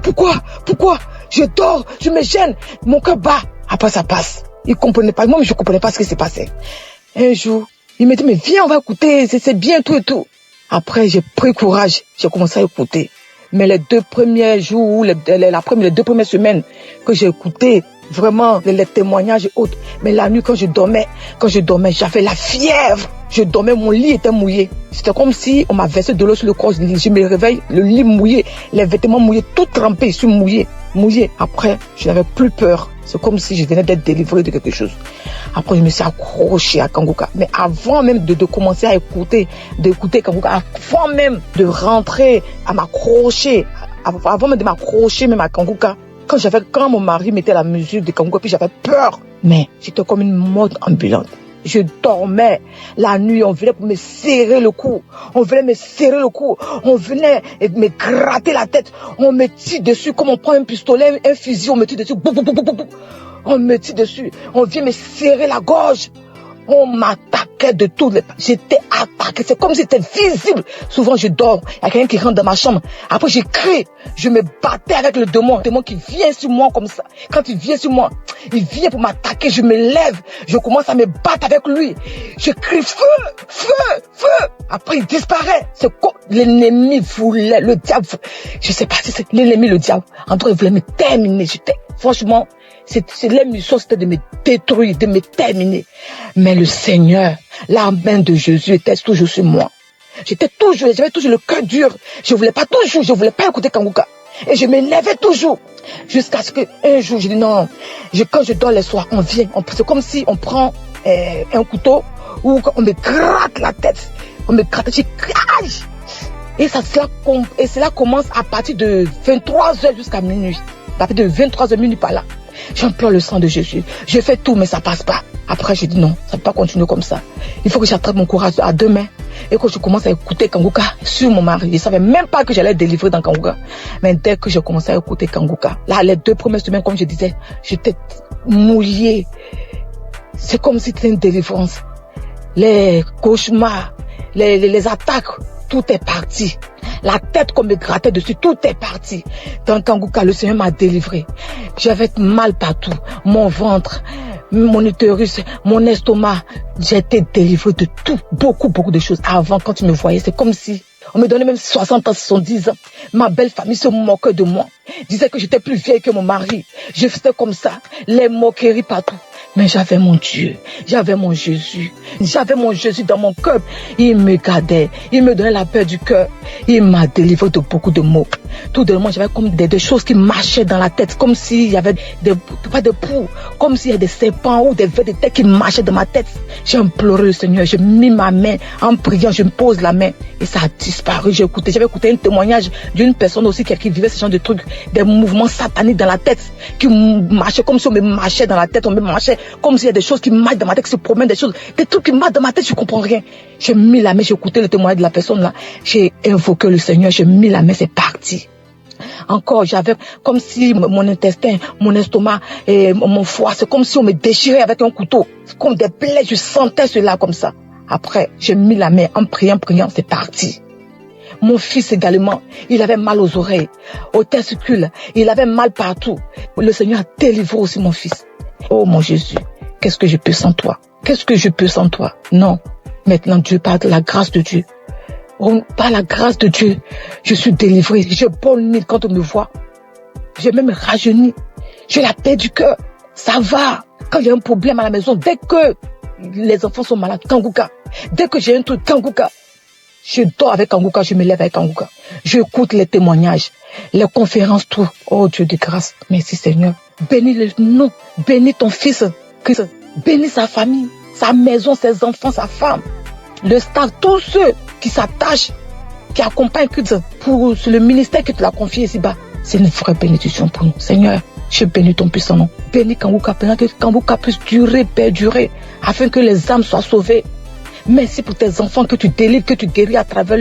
Pourquoi? Je dors. Je me gêne. Mon cœur bat. Après, ça passe. Il comprenait pas. Moi, je comprenais pas ce qui s'est passé. Un jour, il me dit, mais viens, on va écouter, c'est bien, tout et tout. Après, j'ai pris courage, j'ai commencé à écouter. Mais les 2 premiers jours, les 2 premières semaines que j'ai écouté, vraiment, les témoignages et autres. Mais la nuit, quand je dormais, j'avais la fièvre. Je dormais, mon lit était mouillé. C'était comme si on m'a versé de l'eau sur le corps. Je me réveille, le lit mouillé, les vêtements mouillés, tout trempé, je suis mouillé. Après, je n'avais plus peur. C'est comme si je venais d'être délivré de quelque chose. Après, je me suis accroché à Kanguka. Mais avant même de commencer à d'écouter Kanguka, avant même de rentrer à m'accrocher, avant même de m'accrocher même à Kanguka, quand mon mari mettait la musique de Kanguka, puis j'avais peur. Mais j'étais comme une mort ambulante. Je dormais. La nuit, on venait pour me serrer le cou. On venait me gratter la tête. On me tire dessus comme on prend un pistolet, un fusil, on me tire dessus. On me tire dessus. On vient me serrer la gorge. On m'attaquait de tous les... J'étais attaqué. C'est comme si c'était visible. Souvent, je dors. Il y a quelqu'un qui rentre dans ma chambre. Après, je crie. Je me battais avec le démon qui vient sur moi comme ça. Quand il vient sur moi, il vient pour m'attaquer. Je me lève. Je commence à me battre avec lui. Je crie feu. Après, il disparaît. l'ennemi voulait, le diable, je sais pas si c'est l'ennemi, le diable, en tout cas, il voulait me terminer. Franchement, l'émission, c'était de me détruire, de me terminer. Mais le Seigneur, la main de Jésus était toujours sur moi. J'avais toujours le cœur dur. Je voulais pas écouter Kanguka. Et je m'élevais toujours. Jusqu'à ce qu'un jour, je dis non, quand je dors les soirs, c'est comme si on prend un couteau où on me gratte la tête. On me gratte, je crache. Et cela commence à partir de 23h jusqu'à minuit. À partir de 23h minuit par là. J'implore le sang de Jésus. Je fais tout, mais ça passe pas. Après, je dis non, ça ne peut pas continuer comme ça. Il faut que j'attrape mon courage à deux mains. Et que je commence à écouter Kanguka sur mon mari. Je ne savais même pas que j'allais délivrer dans Kanguka. Mais dès que j'ai commencé à écouter Kanguka, là, les 2 premières semaines, comme je disais, j'étais mouillée. C'est comme si c'était une délivrance. Les cauchemars, les attaques, tout est parti. La tête qu'on me grattait dessus, tout est parti. Dans Kanguka, le Seigneur m'a délivré. J'avais mal partout. Mon ventre, mon utérus, mon estomac. J'ai été délivré de tout. Beaucoup de choses. Avant, quand tu me voyais, c'est comme si on me donnait même 60 ans, 70 ans. Ma belle famille se moquait de moi. Disait que j'étais plus vieille que mon mari. Je faisais comme ça. Les moqueries partout. Mais j'avais mon Dieu, j'avais mon Jésus dans mon cœur. Il me gardait, il me donnait la paix du cœur. Il m'a délivré de beaucoup de maux. Tout de même, j'avais comme des choses qui marchaient dans la tête, comme s'il y avait pas de poux, comme s'il y avait des serpents ou des vers de tête qui marchaient dans ma tête. J'ai imploré le Seigneur, j'ai mis ma main en priant, je me pose la main et ça a disparu. J'avais écouté un témoignage d'une personne aussi qui vivait ce genre de trucs, des mouvements sataniques dans la tête, qui marchaient comme si on me marchait dans la tête, on me marchait comme s'il y a des choses qui marchent dans ma tête, qui se promènent, des trucs qui marchent dans ma tête, je comprends rien. J'ai mis la main, j'ai écouté le témoignage de la personne là, j'ai invoqué le Seigneur, j'ai mis la main, c'est parti. Encore, j'avais comme si mon intestin, mon estomac et mon foie, c'est comme si on me déchirait avec un couteau. C'est comme des plaies, je sentais cela comme ça. Après, j'ai mis la main en priant, c'est parti. Mon fils également, il avait mal aux oreilles, aux testicules, il avait mal partout. Le Seigneur a délivré aussi mon fils. Oh mon Jésus, qu'est-ce que je peux sans toi? Qu'est-ce que je peux sans toi? Non, maintenant Dieu parle de la grâce de Dieu. Par la grâce de Dieu, je suis délivré. Je bonne quand on me voit. J'ai même rajeuni. J'ai la paix du cœur. Ça va. Quand il y a un problème à la maison, dès que les enfants sont malades, Kanguka. Dès que j'ai un truc, Kanguka. Je dors avec Kanguka, je me lève avec Kanguka. J'écoute les témoignages, les conférences, tout. Oh Dieu de grâce. Merci Seigneur. Bénis le nom. Bénis ton fils. Bénis sa famille, sa maison, ses enfants, sa femme. Le staff, tous ceux qui s'attachent, qui accompagnent pour le ministère que tu l'as confié ici-bas. C'est une vraie bénédiction pour nous. Seigneur, je bénis ton puissant nom. Bénis Kanguka, que Kanguka puisse durer, perdurer, afin que les âmes soient sauvées. Merci pour tes enfants que tu délivres, que tu guéris à travers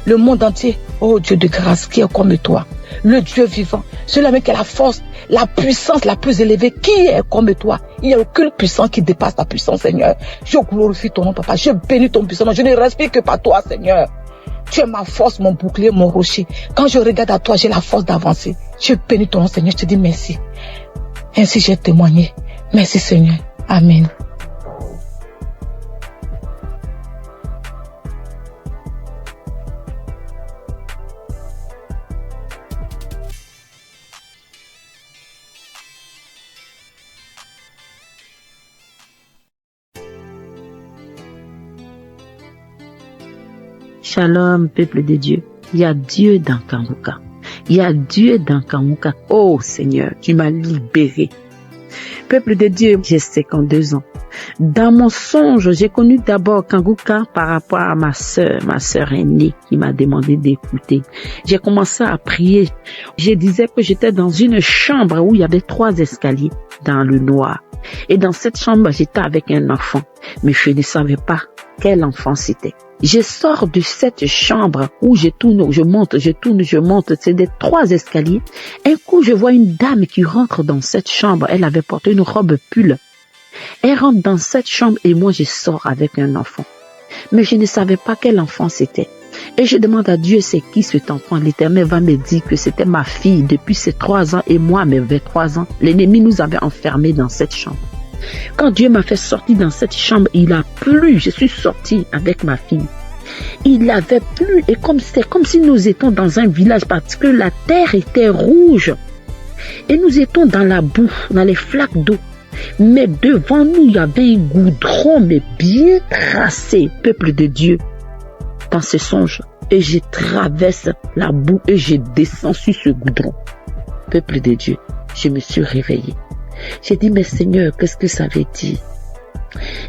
le monde entier. Oh Dieu de grâce, qui est comme toi? Le Dieu vivant, celui qui a la force, la puissance la plus élevée, qui est comme toi? Il n'y a aucune puissance qui dépasse ta puissance, Seigneur. Je glorifie ton nom, Papa. Je bénis ton puissant nom. Je ne respire que par toi, Seigneur. Tu es ma force, mon bouclier, mon rocher. Quand je regarde à toi, j'ai la force d'avancer. Je bénis ton nom, Seigneur. Je te dis merci. Ainsi j'ai témoigné. Merci, Seigneur. Amen. Shalom, peuple de Dieu. Il y a Dieu dans Kanguka. Il y a Dieu dans Kanguka. Oh Seigneur, tu m'as libéré. Peuple de Dieu, j'ai 52 ans. Dans mon songe, j'ai connu d'abord Kanguka par rapport à ma sœur aînée qui m'a demandé d'écouter. J'ai commencé à prier. Je disais que j'étais dans une chambre où il y avait 3 escaliers dans le noir. Et dans cette chambre, j'étais avec un enfant. Mais je ne savais pas quel enfant c'était. Je sors de cette chambre où je tourne, je monte, c'est des 3 escaliers. Un coup, je vois une dame qui rentre dans cette chambre. Elle avait porté une robe pull. Elle rentre dans cette chambre et moi, je sors avec un enfant. Mais je ne savais pas quel enfant c'était. Et je demande à Dieu, c'est qui cet enfant? L'Éternel va me dire que c'était ma fille depuis ses 3 ans et moi, mes 23 ans. L'ennemi nous avait enfermés dans cette chambre. Quand Dieu m'a fait sortir dans cette chambre, il a plu. Je suis sortie avec ma fille. Il avait plu et c'est comme si nous étions dans un village parce que la terre était rouge. Et nous étions dans la boue, dans les flaques d'eau. Mais devant nous, il y avait un goudron, mais bien tracé, peuple de Dieu, dans ce songe. Et je traverse la boue et je descends sur ce goudron. Peuple de Dieu, je me suis réveillée. J'ai dit, mais Seigneur, qu'est-ce que ça veut dire?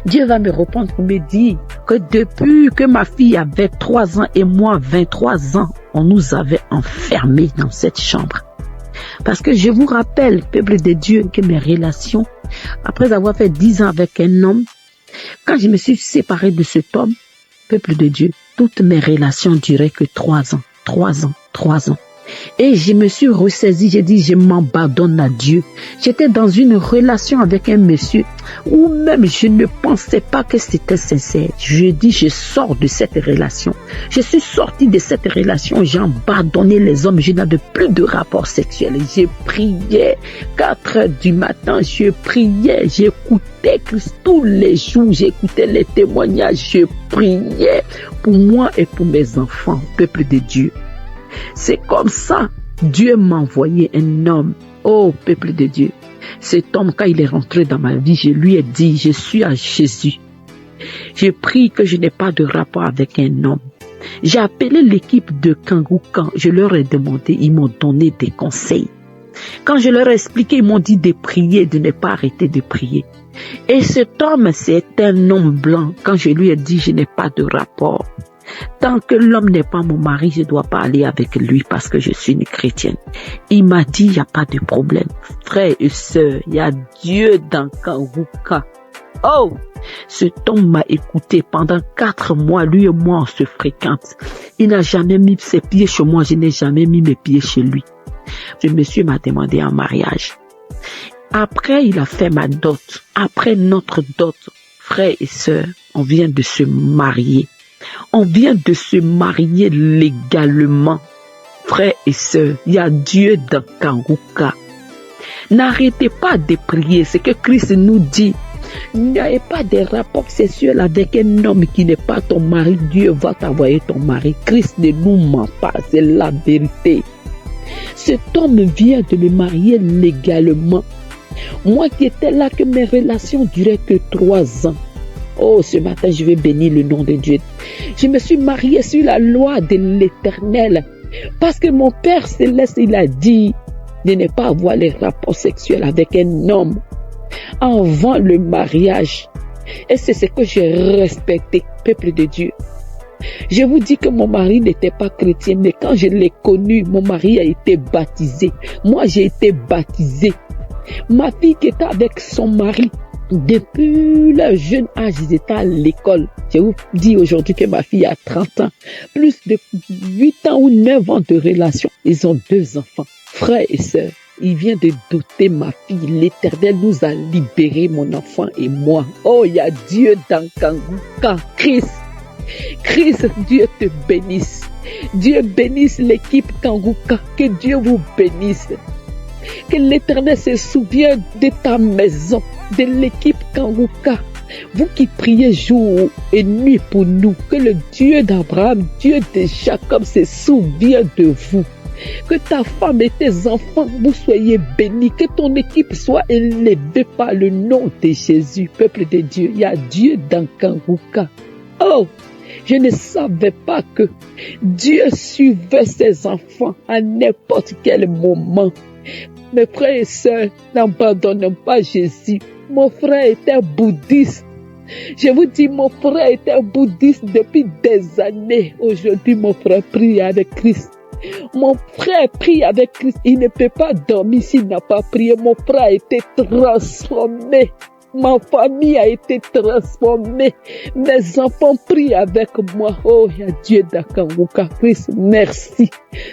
Dieu va me répondre pour me dire que depuis que ma fille avait 3 ans et moi 23 ans, on nous avait enfermés dans cette chambre. Parce que je vous rappelle, peuple de Dieu, que mes relations, après avoir fait 10 ans avec un homme, quand je me suis séparée de cet homme, peuple de Dieu, toutes mes relations duraient que 3 ans, 3 ans, 3 ans. Et je me suis ressaisie, j'ai dit, je m'abandonne à Dieu. J'étais dans une relation avec un monsieur où même je ne pensais pas que c'était sincère. Je dis, je sors de cette relation. Je suis sortie de cette relation, j'ai abandonné les hommes, je n'avais plus de rapport sexuel. Je priais 4 heures du matin, je priais, j'écoutais Christ tous les jours, j'écoutais les témoignages, je priais pour moi et pour mes enfants, peuple de Dieu. C'est comme ça, Dieu m'a envoyé un homme. Oh, peuple de Dieu. Cet homme, quand il est rentré dans ma vie, je lui ai dit, je suis à Jésus. J'ai pris que je n'ai pas de rapport avec un homme. J'ai appelé l'équipe de Kangouka. Je leur ai demandé, ils m'ont donné des conseils. Quand je leur ai expliqué, ils m'ont dit de prier, de ne pas arrêter de prier. Et cet homme, c'est un homme blanc. Quand je lui ai dit, je n'ai pas de rapport. Tant que l'homme n'est pas mon mari, je ne dois pas aller avec lui parce que je suis une chrétienne. Il m'a dit, il n'y a pas de problème. Frères et sœurs, il y a Dieu dans Kangouka. Oh! Cet homme m'a écouté pendant 4 mois. Lui et moi, on se fréquente. Il n'a jamais mis ses pieds chez moi. Je n'ai jamais mis mes pieds chez lui. Le monsieur m'a demandé en mariage. Après, il a fait ma dot. Après notre dot, frères et sœurs, on vient de se marier. On vient de se marier légalement. Frères et sœurs, il y a Dieu dans Kangouka. N'arrêtez pas de prier. C'est que Christ nous dit. N'ayez pas de rapport sexuel avec un homme qui n'est pas ton mari. Dieu va t'envoyer ton mari. Christ ne nous ment pas. C'est la vérité. Cet homme vient de me marier légalement. Moi qui étais là, que mes relations duraient que 3 ans. Oh, ce matin, je vais bénir le nom de Dieu. Je me suis mariée sur la loi de l'Éternel. Parce que mon Père Céleste, il a dit de ne pas avoir les rapports sexuels avec un homme avant le mariage. Et c'est ce que j'ai respecté, peuple de Dieu. Je vous dis que mon mari n'était pas chrétien, mais quand je l'ai connu, mon mari a été baptisé. Moi, j'ai été baptisé. Ma fille qui était avec son mari, depuis le jeune âge, ils étaient à l'école. Je vous dis aujourd'hui que ma fille a 30 ans. Plus de 8 ans ou 9 ans de relation. Ils ont 2 enfants. Frères et sœurs, il vient de doter ma fille. L'Éternel nous a libérés, mon enfant et moi. Oh, il y a Dieu dans Kangouka. Christ, Dieu te bénisse. Dieu bénisse l'équipe Kangouka. Que Dieu vous bénisse. Que l'Éternel se souvienne de ta maison, de l'équipe Kangouka. Vous qui priez jour et nuit pour nous, que le Dieu d'Abraham, Dieu de Jacob se souvienne de vous. Que ta femme et tes enfants, vous soyez bénis. Que ton équipe soit élevée par le nom de Jésus. Peuple de Dieu, il y a Dieu dans Kangouka. Oh! Je ne savais pas que Dieu suivait ses enfants à n'importe quel moment. Mes frères et sœurs, n'abandonnons pas Jésus. Mon frère était bouddhiste. Je vous dis, mon frère était bouddhiste depuis des années. Aujourd'hui, mon frère prie avec Christ. Mon frère prie avec Christ. Il ne peut pas dormir s'il n'a pas prié. Mon frère a été transformé. Ma famille a été transformée. Mes enfants prient avec moi. Oh, il y a Dieu d'Akangouka. Christ, merci.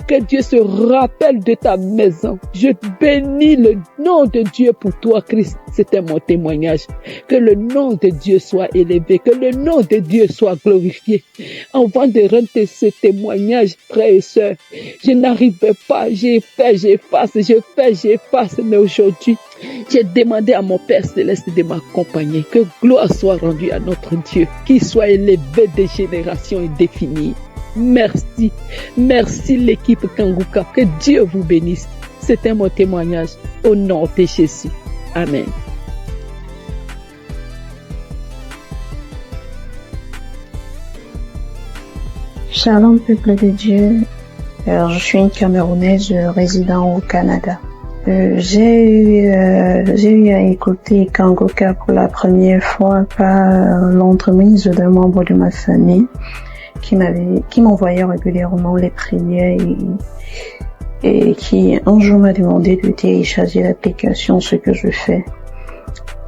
Que Dieu se rappelle de ta maison. Je bénis le nom de Dieu pour toi, Christ. C'était mon témoignage. Que le nom de Dieu soit élevé. Que le nom de Dieu soit glorifié. Avant de rendre ce témoignage, frères et sœurs, je n'arrivais pas. J'ai fait, j'efface. Mais aujourd'hui, J'ai demandé à mon Père Céleste de m'accompagner. Que gloire soit rendue à notre Dieu, qu'il soit élevé des générations indéfinies. Merci. Merci l'équipe Kanguka. Que Dieu vous bénisse. C'était mon témoignage au nom de Jésus. Amen. Shalom peuple de Dieu. Je suis une Camerounaise résidant au Canada. J'ai eu à écouter Kanguka pour la première fois par l'entremise d'un membre de ma famille qui m'envoyait régulièrement les prières et qui un jour m'a demandé de télécharger l'application, ce que je fais.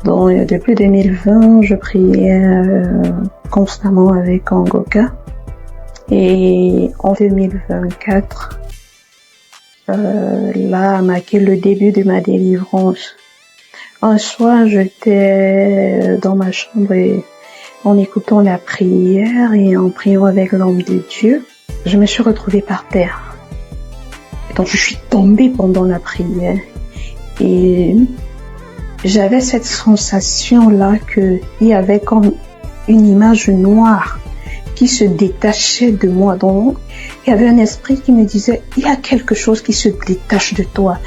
Donc depuis 2020, je priais constamment avec Kanguka. Et en 2024, là a marqué le début de ma délivrance. Un soir, j'étais dans ma chambre et en écoutant la prière et en priant avec l'homme de Dieu, je me suis retrouvée par terre. Et donc je suis tombée pendant la prière et j'avais cette sensation-là qu'il y avait comme une image noire qui se détachait de moi. Donc, il y avait un esprit qui me disait, il y a quelque chose qui se détache de toi.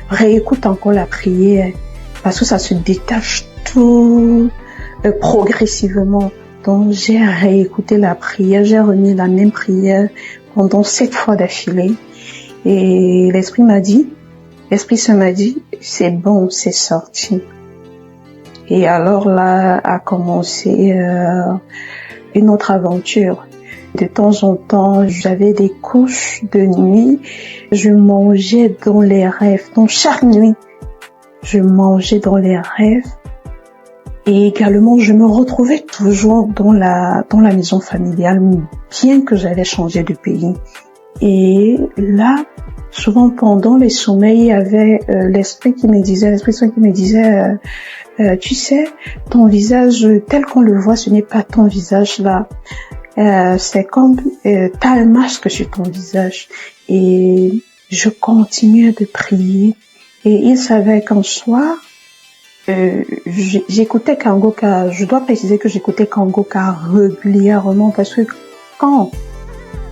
Réécoute encore la prière, parce que ça se détache tout progressivement. Donc, j'ai réécouté la prière, j'ai remis la même prière pendant 7 fois d'affilée. Et l'esprit se m'a dit, c'est bon, c'est sorti. Et alors là a commencé une autre aventure. De temps en temps, j'avais des couches de nuit. Je mangeais dans les rêves. Donc chaque nuit, je mangeais dans les rêves. Et également, je me retrouvais toujours dans la maison familiale, bien que j'avais changé de pays. Et là, souvent pendant les sommeils, il y avait l'Esprit qui me disait, tu sais, ton visage tel qu'on le voit, ce n'est pas ton visage là. C'est comme t'as un masque sur ton visage. Et je continuais de prier. Et il savait qu'un soir, j'écoutais Kanguka. Je dois préciser que j'écoutais Kanguka régulièrement parce que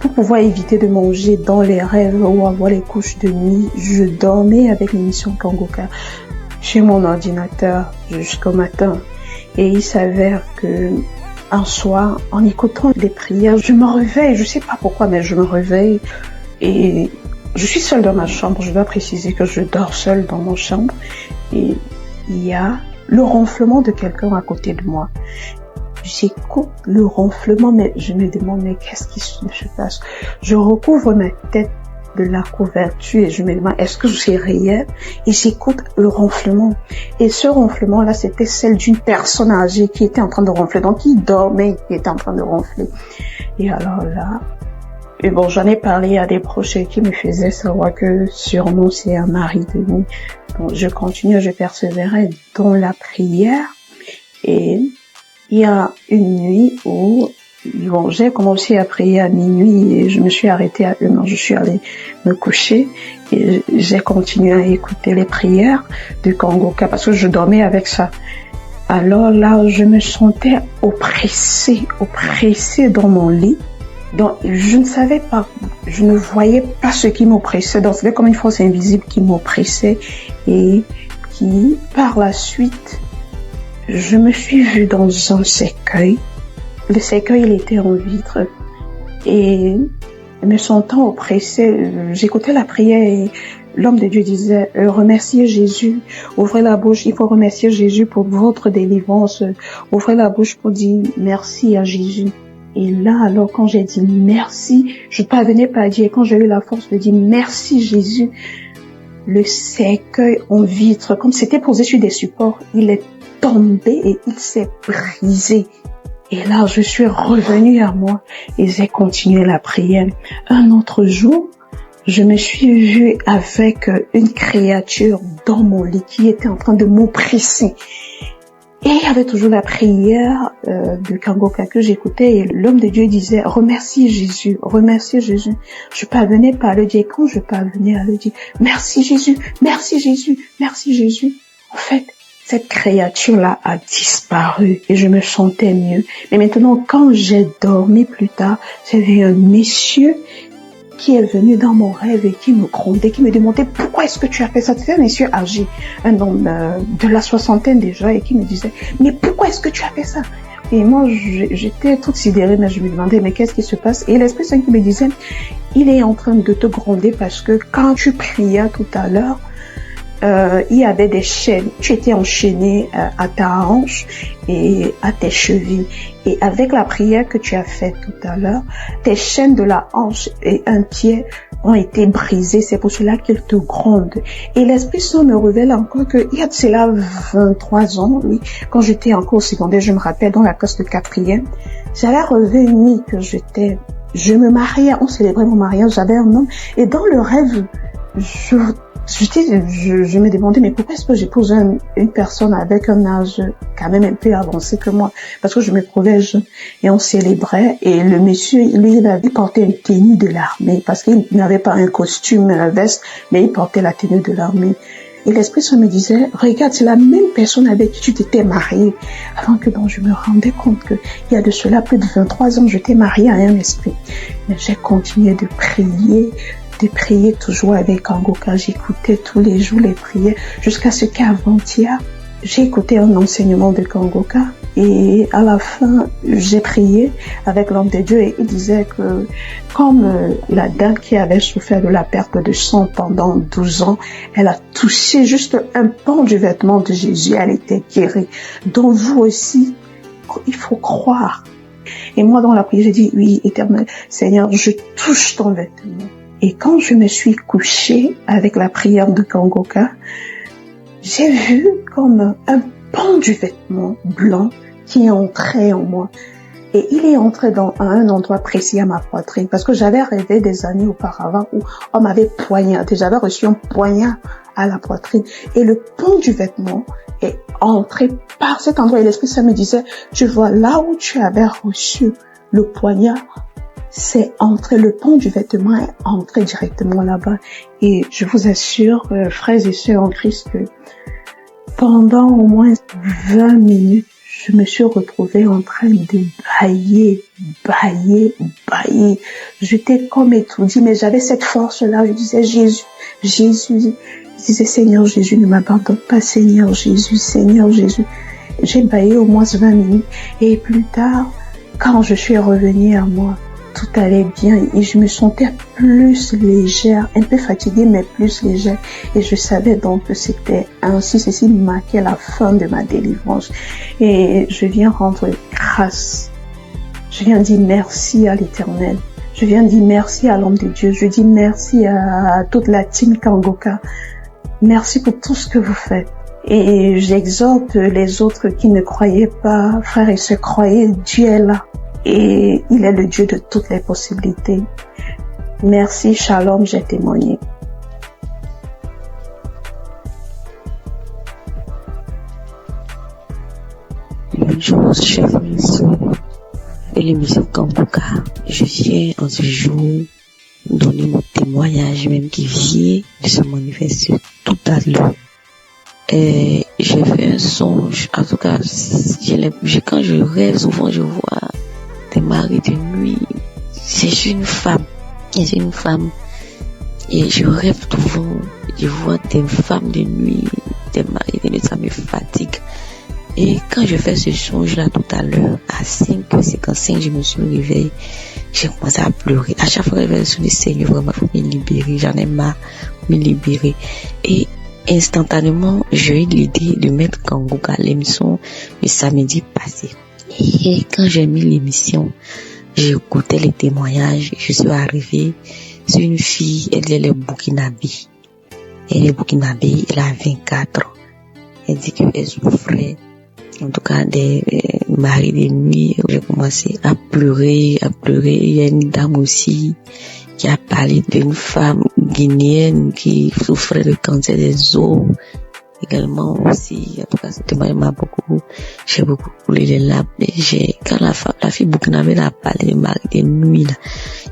pour pouvoir éviter de manger dans les rêves ou avoir les couches de nuit, je dormais avec l'émission Kanguka sur mon ordinateur jusqu'au matin. Et il s'avère que un soir, en écoutant les prières, je me réveille, je sais pas pourquoi, mais je me réveille et je suis seule dans ma chambre. Je dois préciser que je dors seule dans mon chambre et il y a le ronflement de quelqu'un à côté de moi. J'écoute le ronflement, mais je me demande, mais qu'est-ce qui se passe? Je recouvre ma tête de la couverture et je me demande, est-ce que c'est réel? Et j'écoute le ronflement. Et ce ronflement-là, c'était celle d'une personne âgée qui était en train de ronfler. Donc, qui dormait, qui était en train de ronfler. Et alors là, et bon, j'en ai parlé à des proches qui me faisaient savoir que sûrement c'est un mari de nous. Donc, je continue, je persévérais dans la prière. Et il y a une nuit où j'ai commencé à prier à minuit et je me suis arrêtée à 1h. Je suis allée me coucher et j'ai continué à écouter les prières de Kanguka parce que je dormais avec ça. Alors là, je me sentais oppressée dans mon lit. Donc, je ne savais pas, je ne voyais pas ce qui m'oppressait. Donc, c'était comme une force invisible qui m'oppressait et qui, par la suite, je me suis vue dans un cercueil. Le cercueil, il était en vitre. Et me sentant oppressée, j'écoutais la prière et l'homme de Dieu disait, remerciez Jésus, ouvrez la bouche, il faut remercier Jésus pour votre délivrance. Ouvrez la bouche pour dire merci à Jésus. Et là, alors, quand j'ai dit merci, je ne parvenais pas à dire, quand j'ai eu la force de dire merci Jésus, le cercueil en vitre, comme c'était posé sur des supports, il est tombé et il s'est brisé. Et là, je suis revenue à moi et j'ai continué la prière. Un autre jour, je me suis vue avec une créature dans mon lit qui était en train de m'oppresser. Et il y avait toujours la prière de Kanguka que j'écoutais et l'homme de Dieu disait « Remercie Jésus, remercie Jésus ». Je parvenais pas à le dire. Quand je parvenais à le dire « Merci Jésus, merci Jésus, merci Jésus », En fait, cette créature-là a disparu et je me sentais mieux. Mais maintenant, quand j'ai dormi plus tard, j'avais un monsieur qui est venu dans mon rêve et qui me grondait, qui me demandait pourquoi est-ce que tu as fait ça. C'était un monsieur âgé, un homme de la soixantaine déjà, et qui me disait mais pourquoi est-ce que tu as fait ça? Et moi j'étais toute sidérée, mais je me demandais mais qu'est-ce qui se passe? Et l'Esprit Saint qui me disait il est en train de te gronder parce que quand tu priais tout à l'heure, il y avait des chaînes. Tu étais enchaîné à ta hanche et à tes chevilles. Et avec la prière que tu as faite tout à l'heure, tes chaînes de la hanche et un pied ont été brisées. C'est pour cela qu'il te gronde. Et l'Esprit Saint me révèle encore qu'il y a de cela 23 ans, oui, quand j'étais encore au secondaire, je me rappelle, dans la classe de 4e, j'avais rêvé une nuit que je me mariais, on célébrait mon mariage, j'avais un homme. Et dans le rêve, je me demandais mais pourquoi est-ce que j'épouse une personne avec un âge quand même un peu avancé que moi, parce que je me trouvais jeune et on célébrait et le monsieur lui il avait porté une tenue de l'armée parce qu'il n'avait pas un costume, une veste, mais il portait la tenue de l'armée. Et l'Esprit Saint me disait regarde, c'est la même personne avec qui tu t'étais mariée. Avant que donc je me rendais compte que il y a de cela plus de 23 ans j'étais mariée à un esprit. Mais j'ai continué de prier toujours avec Kangoka. J'écoutais tous les jours les prières jusqu'à ce qu'avant-hier, j'ai écouté un enseignement de Kangoka et à la fin, j'ai prié avec l'homme de Dieu et il disait que comme la dame qui avait souffert de la perte de sang pendant 12 ans, elle a touché juste un pan du vêtement de Jésus, elle était guérie. Donc vous aussi, il faut croire. Et moi dans la prière, j'ai dit oui, Éternel Seigneur, je touche ton vêtement. Et quand je me suis couchée avec la prière de Kangoka, j'ai vu comme un pan du vêtement blanc qui entrait en moi. Et il est entré à un endroit précis à ma poitrine. Parce que j'avais rêvé des années auparavant où on m'avait poignardé. J'avais reçu un poignard à la poitrine. Et le pan du vêtement est entré par cet endroit. Et l'Esprit Saint me disait, tu vois, là où tu avais reçu le poignard, c'est entré, le pan du vêtement est entré directement là-bas. Et je vous assure, frères et sœurs en Christ, que pendant au moins 20 minutes, je me suis retrouvée en train de bailler. J'étais comme étourdie, mais j'avais cette force-là. Je disais, Jésus. Je disais, Seigneur Jésus, ne m'abandonne pas, Seigneur Jésus. J'ai baillé au moins 20 minutes. Et plus tard, quand je suis revenue à moi, tout allait bien et je me sentais plus légère, un peu fatiguée mais plus légère. Et je savais donc que c'était ainsi, ceci marquait la fin de ma délivrance. Et je viens rendre grâce. Je viens dire merci à l'Éternel. Je viens dire merci à l'homme de Dieu. Je dis merci à toute la team Kangoka. Merci pour tout ce que vous faites. Et j'exhorte les autres qui ne croyaient pas, frères et sœurs, croyez, Dieu est là. Et il est le Dieu de toutes les possibilités. Merci, shalom, j'ai témoigné. Bonjour, chers frères de l'émission Kangoka. Je viens en ce jour donner mon témoignage, même qui vient de se manifester tout à l'heure. Et j'ai fait un songe, en tout cas, quand je rêve, souvent je vois des maris de nuit. C'est une femme. Et je rêve souvent, je vois des femmes de nuit, des maris de nuit, ça me fatigue. Et quand je fais ce songe-là tout à l'heure, à 5h55, je me suis réveillée, j'ai commencé à pleurer. À chaque fois que je vais sur le Seigneur, vraiment, il faut me libérer. J'en ai marre de me libérer. Et instantanément, j'ai eu l'idée de mettre Kangoka à l'émission le samedi passé. Et quand j'ai mis l'émission, j'ai écouté les témoignages, je suis arrivée sur une fille, elle est burkinabé. Elle est burkinabé, elle a 24 ans. Elle dit qu'elle souffrait, en tout cas, des maris de nuit. J'ai commencé à pleurer. Il y a une dame aussi qui a parlé d'une femme guinéenne qui souffrait de cancer des os. Également aussi, en tout cas, ce témoignage m'a j'ai beaucoup coulé les larmes. Quand la fille burkinabé a parlé de mari de nuit, là,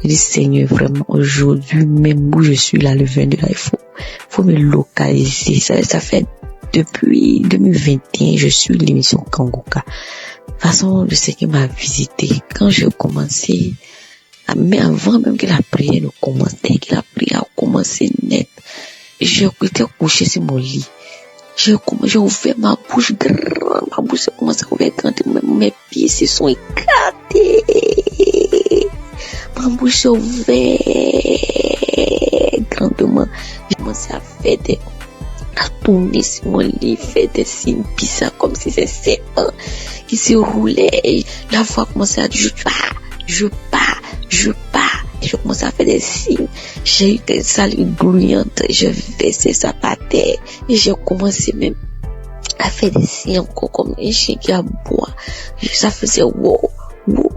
je dis, Seigneur, vraiment, aujourd'hui, même où je suis là, le 22, là, il faut me localiser. Ça fait depuis 2021, je suis l'émission Kanguka. De toute façon, le Seigneur m'a visité quand j'ai commencé, mais avant même que la prière ne commence, dès que la prière a commencé net, j'ai été couché sur mon lit. J'ai ouvert ma bouche grande, ma bouche a commencé à ouvrir grande, mes pieds se sont éclatés. Ma bouche s'est ouverte grandement. J'ai commencé à tourner sur mon lit, faire des signes bizarres comme si c'était serpent qui se roulait. Et la voix commençait à dire je pars. Je commençais à faire des signes. J'ai eu des salives grouillantes. Je versais ça par terre. Et j'ai commencé même à faire des signes encore comme un chien qui aboie. Ça faisait wow.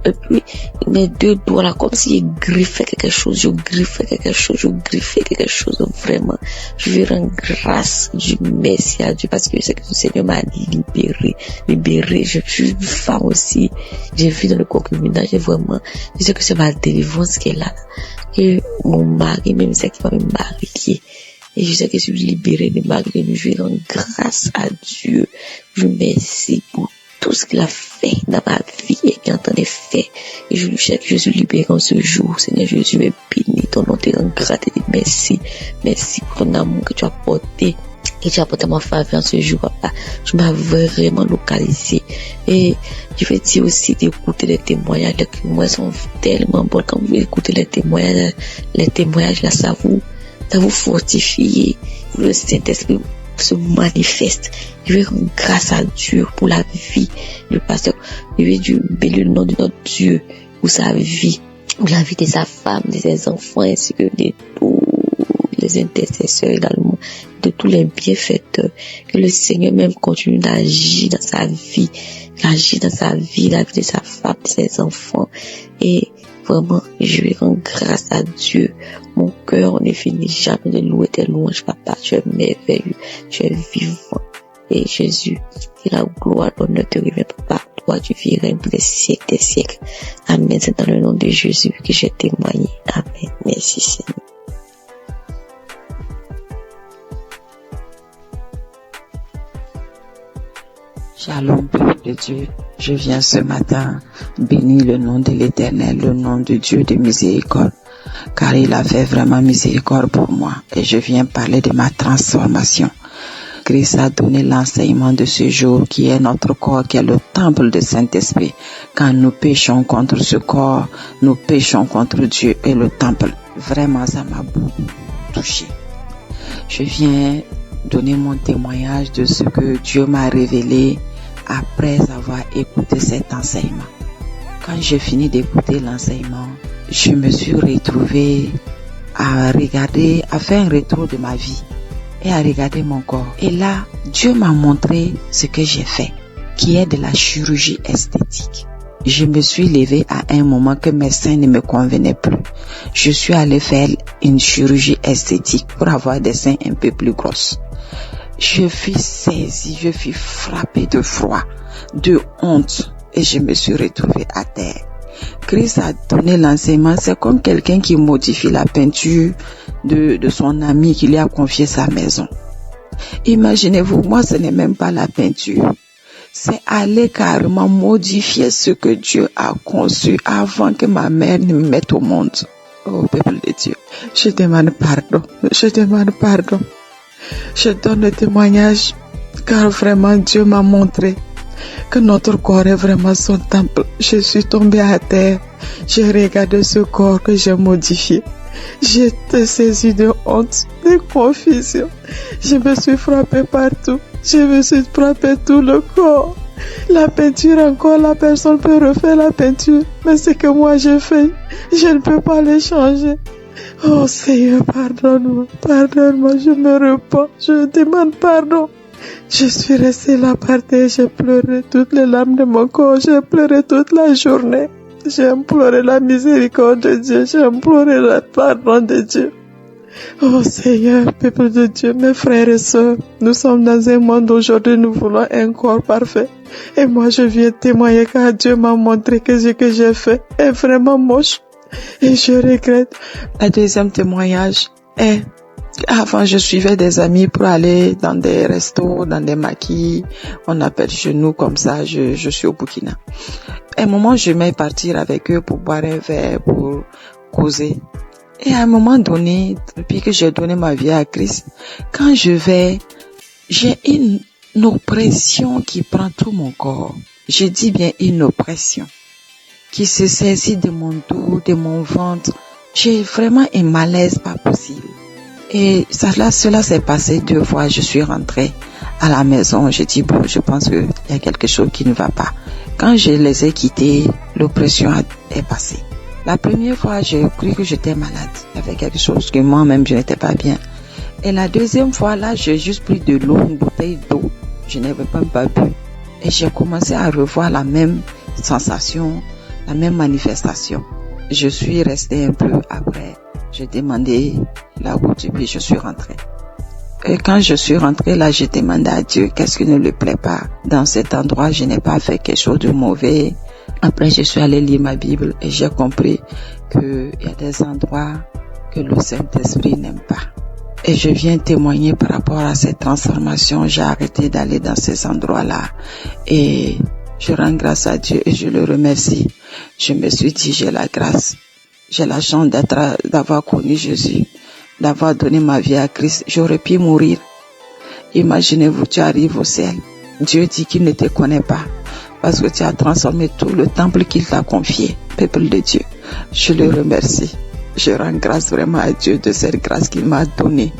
Et puis, mes deux doigts là, comme s'ils griffaient quelque chose, je griffais quelque chose, vraiment. Je vais rendre grâce, Dieu, merci à Dieu, parce que je sais que le Seigneur m'a libéré. Je suis une femme aussi. J'ai vu dans le concubinage, vraiment, je sais que c'est ma délivrance qui est là. Et mon mari, même c'est qui va me marier. Et je sais que je suis libérée de marier. Je vais rendre grâce à Dieu. Je remercie pour tout ce qu'il a fait dans ma vie et qu'il entendait faire. Et je lui sais que je suis libéré en ce jour. Seigneur Jésus, me bénis ton nom, te rends grâce et merci. Merci pour ton amour que tu as porté. Et tu as porté ma faveur en ce jour, papa. Tu m'as vraiment localisé. Et je vais dire aussi d'écouter les témoignages. Les témoignages sont tellement bons. Quand vous écoutez les témoignages là, ça vous fortifie. Le Saint-Esprit se manifeste. Je vais rendre grâce à Dieu pour la vie du pasteur. Je vais bénir le nom de notre Dieu pour sa vie, pour la vie de sa femme, de ses enfants, ainsi que de tous les intercesseurs également, de tous les bienfaiteurs. Que le Seigneur même continue d'agir dans sa vie, la vie de sa femme, de ses enfants. Et vraiment, je vais rendre grâce à Dieu. Mon cœur ne finit jamais de louer tes louanges, papa. Tu es merveilleux, tu es vivant. Et Jésus, que la gloire, l'honneur te revient, papa. Toi, tu vis règne pour des siècles, des siècles. Amen. C'est dans le nom de Jésus que j'ai témoigné. Amen. Merci, Seigneur. Shalom, peuple de Dieu. Je viens ce matin bénir le nom de l'Éternel, le nom de Dieu de miséricorde, car il a fait vraiment miséricorde pour moi. Et je viens parler de ma transformation. Christ a donné l'enseignement de ce jour qui est notre corps, qui est le temple du Saint-Esprit. Quand nous péchons contre ce corps, nous péchons contre Dieu et le temple. Vraiment, ça m'a beaucoup touché. Je viens donner mon témoignage de ce que Dieu m'a révélé après avoir écouté cet enseignement. Quand j'ai fini d'écouter l'enseignement, je me suis retrouvée à faire un retour de ma vie et à regarder mon corps. Et là, Dieu m'a montré ce que j'ai fait, qui est de la chirurgie esthétique. Je me suis levée à un moment que mes seins ne me convenaient plus. Je suis allée faire une chirurgie esthétique pour avoir des seins un peu plus grosses. Je fus saisie, je fus frappée de froid, de honte, et je me suis retrouvée à terre. Christ a donné l'enseignement, c'est comme quelqu'un qui modifie la peinture de son ami qui lui a confié sa maison. Imaginez-vous, moi ce n'est même pas la peinture, c'est aller carrément modifier ce que Dieu a conçu avant que ma mère ne me mette au monde. Oh peuple de Dieu, je demande pardon. Je donne le témoignage car vraiment Dieu m'a montré que notre corps est vraiment son temple. Je suis tombée à terre, j'ai regardé ce corps que j'ai modifié. J'étais saisie de honte, de confusion. Je me suis frappée partout, je me suis frappée tout le corps. La peinture encore, la personne peut refaire la peinture, mais ce que moi j'ai fait, je ne peux pas le changer. Oh Seigneur, pardonne-moi, je me repens, je demande pardon. Je suis restée là par terre, j'ai pleuré toutes les larmes de mon corps, j'ai pleuré toute la journée. J'ai imploré la miséricorde de Dieu, j'ai imploré le pardon de Dieu. Oh Seigneur, peuple de Dieu, mes frères et sœurs, nous sommes dans un monde aujourd'hui, nous voulons un corps parfait. Et moi je viens témoigner car Dieu m'a montré que ce que j'ai fait est vraiment moche. Et je regrette. Le deuxième témoignage est Avant, je suivais des amis pour aller dans des restos, dans des maquis. On appelle chez nous comme ça. Je suis au Burkina. À un moment, je m'ai partir avec eux pour boire un verre, pour causer. Et à un moment donné, depuis que j'ai donné ma vie à Christ, quand je vais, j'ai une oppression qui prend tout mon corps. Je dis bien une oppression qui se saisit de mon dos, de mon ventre. J'ai vraiment un malaise pas possible. Et cela s'est passé 2 fois. Je suis rentrée à la maison. J'ai dit, bon, je pense qu'il y a quelque chose qui ne va pas. Quand je les ai quittés, l'oppression est passée. La première fois, j'ai cru que j'étais malade. Il y avait quelque chose que moi-même, je n'étais pas bien. Et la deuxième fois, là, j'ai juste pris de l'eau, une bouteille d'eau. Je n'avais même pas bu. Et j'ai commencé à revoir la même sensation, la même manifestation. Je suis restée un peu après. J'ai demandé la route et puis je suis rentrée. Et quand je suis rentrée là, j'ai demandé à Dieu qu'est-ce qui ne lui plaît pas. Dans cet endroit, je n'ai pas fait quelque chose de mauvais. Après, je suis allée lire ma Bible et j'ai compris qu'il y a des endroits que le Saint-Esprit n'aime pas. Et je viens témoigner par rapport à cette transformation. J'ai arrêté d'aller dans ces endroits-là. Et je rends grâce à Dieu et je le remercie. Je me suis dit, j'ai la grâce. J'ai la chance d'avoir connu Jésus, d'avoir donné ma vie à Christ. J'aurais pu mourir. Imaginez-vous, tu arrives au ciel. Dieu dit qu'il ne te connaît pas parce que tu as transformé tout le temple qu'il t'a confié. Peuple de Dieu, je le remercie. Je rends grâce vraiment à Dieu de cette grâce qu'il m'a donnée.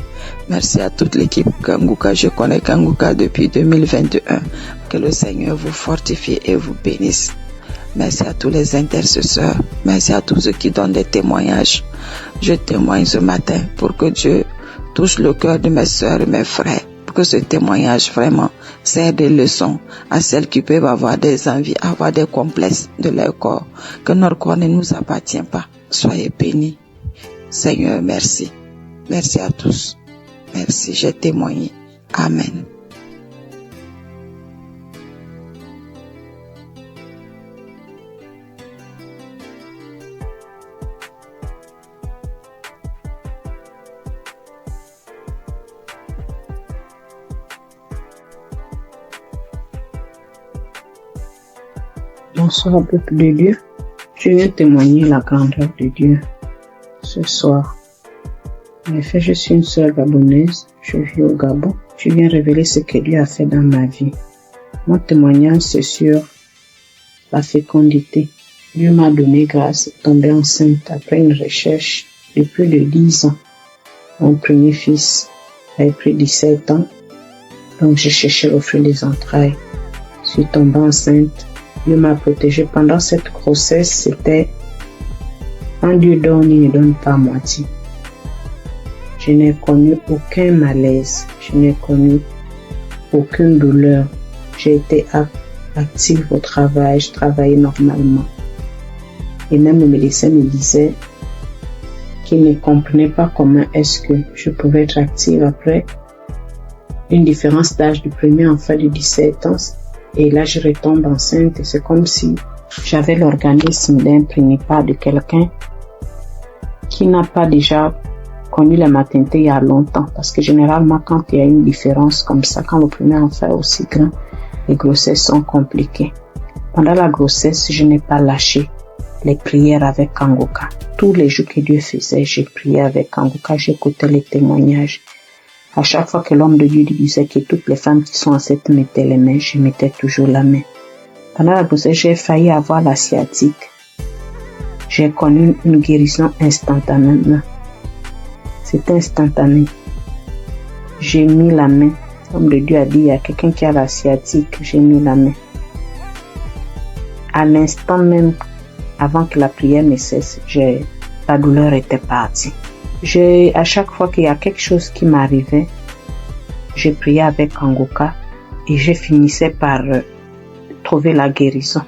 Merci à toute l'équipe Kanguka. Je connais Kanguka depuis 2021. Que le Seigneur vous fortifie et vous bénisse. Merci à tous les intercesseurs. Merci à tous ceux qui donnent des témoignages. Je témoigne ce matin pour que Dieu touche le cœur de mes sœurs et mes frères. Pour que ce témoignage vraiment sert de leçon à celles qui peuvent avoir des envies, avoir des complexes de leur corps. Que notre corps ne nous appartient pas. Soyez bénis. Seigneur, merci. Merci à tous. Merci, j'ai témoigné. Amen. Bonsoir, peuple de Dieu. Je viens témoigner la grandeur de Dieu ce soir. En effet, je suis une sœur gabonaise. Je vis au Gabon. Je viens révéler ce que Dieu a fait dans ma vie. Mon témoignage, c'est sur la fécondité. Dieu m'a donné grâce de tomber enceinte après une recherche de plus de 10 ans. Mon premier fils avait pris 17 ans. Donc, je cherchais le fruit des entrailles. Je suis tombée enceinte. Dieu m'a protégée pendant cette grossesse. C'était quand Dieu donne, il ne donne pas à moitié. Je n'ai connu aucun malaise. Je n'ai connu aucune douleur. J'ai été active au travail. Je travaillais normalement. Et même le médecin me disait qu'il ne comprenait pas comment est-ce que je pouvais être active après une différence d'âge du premier enfant de 17 ans. Et là, je retombe enceinte et c'est comme si j'avais l'organisme d'un prénipare de quelqu'un qui n'a pas déjà connu la maternité il y a longtemps. Parce que généralement, quand il y a une différence comme ça, quand le premier enfant est aussi grand, les grossesses sont compliquées. Pendant la grossesse, je n'ai pas lâché les prières avec Kanguka. Tous les jours que Dieu faisait, j'ai prié avec Kanguka, j'écoutais les témoignages. À chaque fois que l'homme de Dieu disait que toutes les femmes qui sont enceintes mettaient les mains, je mettais toujours la main. Pendant la grossesse, j'ai failli avoir la sciatique. J'ai connu une guérison instantanément. C'était instantané. J'ai mis la main. L'homme de Dieu a dit, il y a quelqu'un qui a la sciatique, j'ai mis la main. À l'instant même, avant que la prière ne cesse, la douleur était partie. À chaque fois qu'il y a quelque chose qui m'arrivait, je priais avec Kanguka et je finissais par trouver la guérison.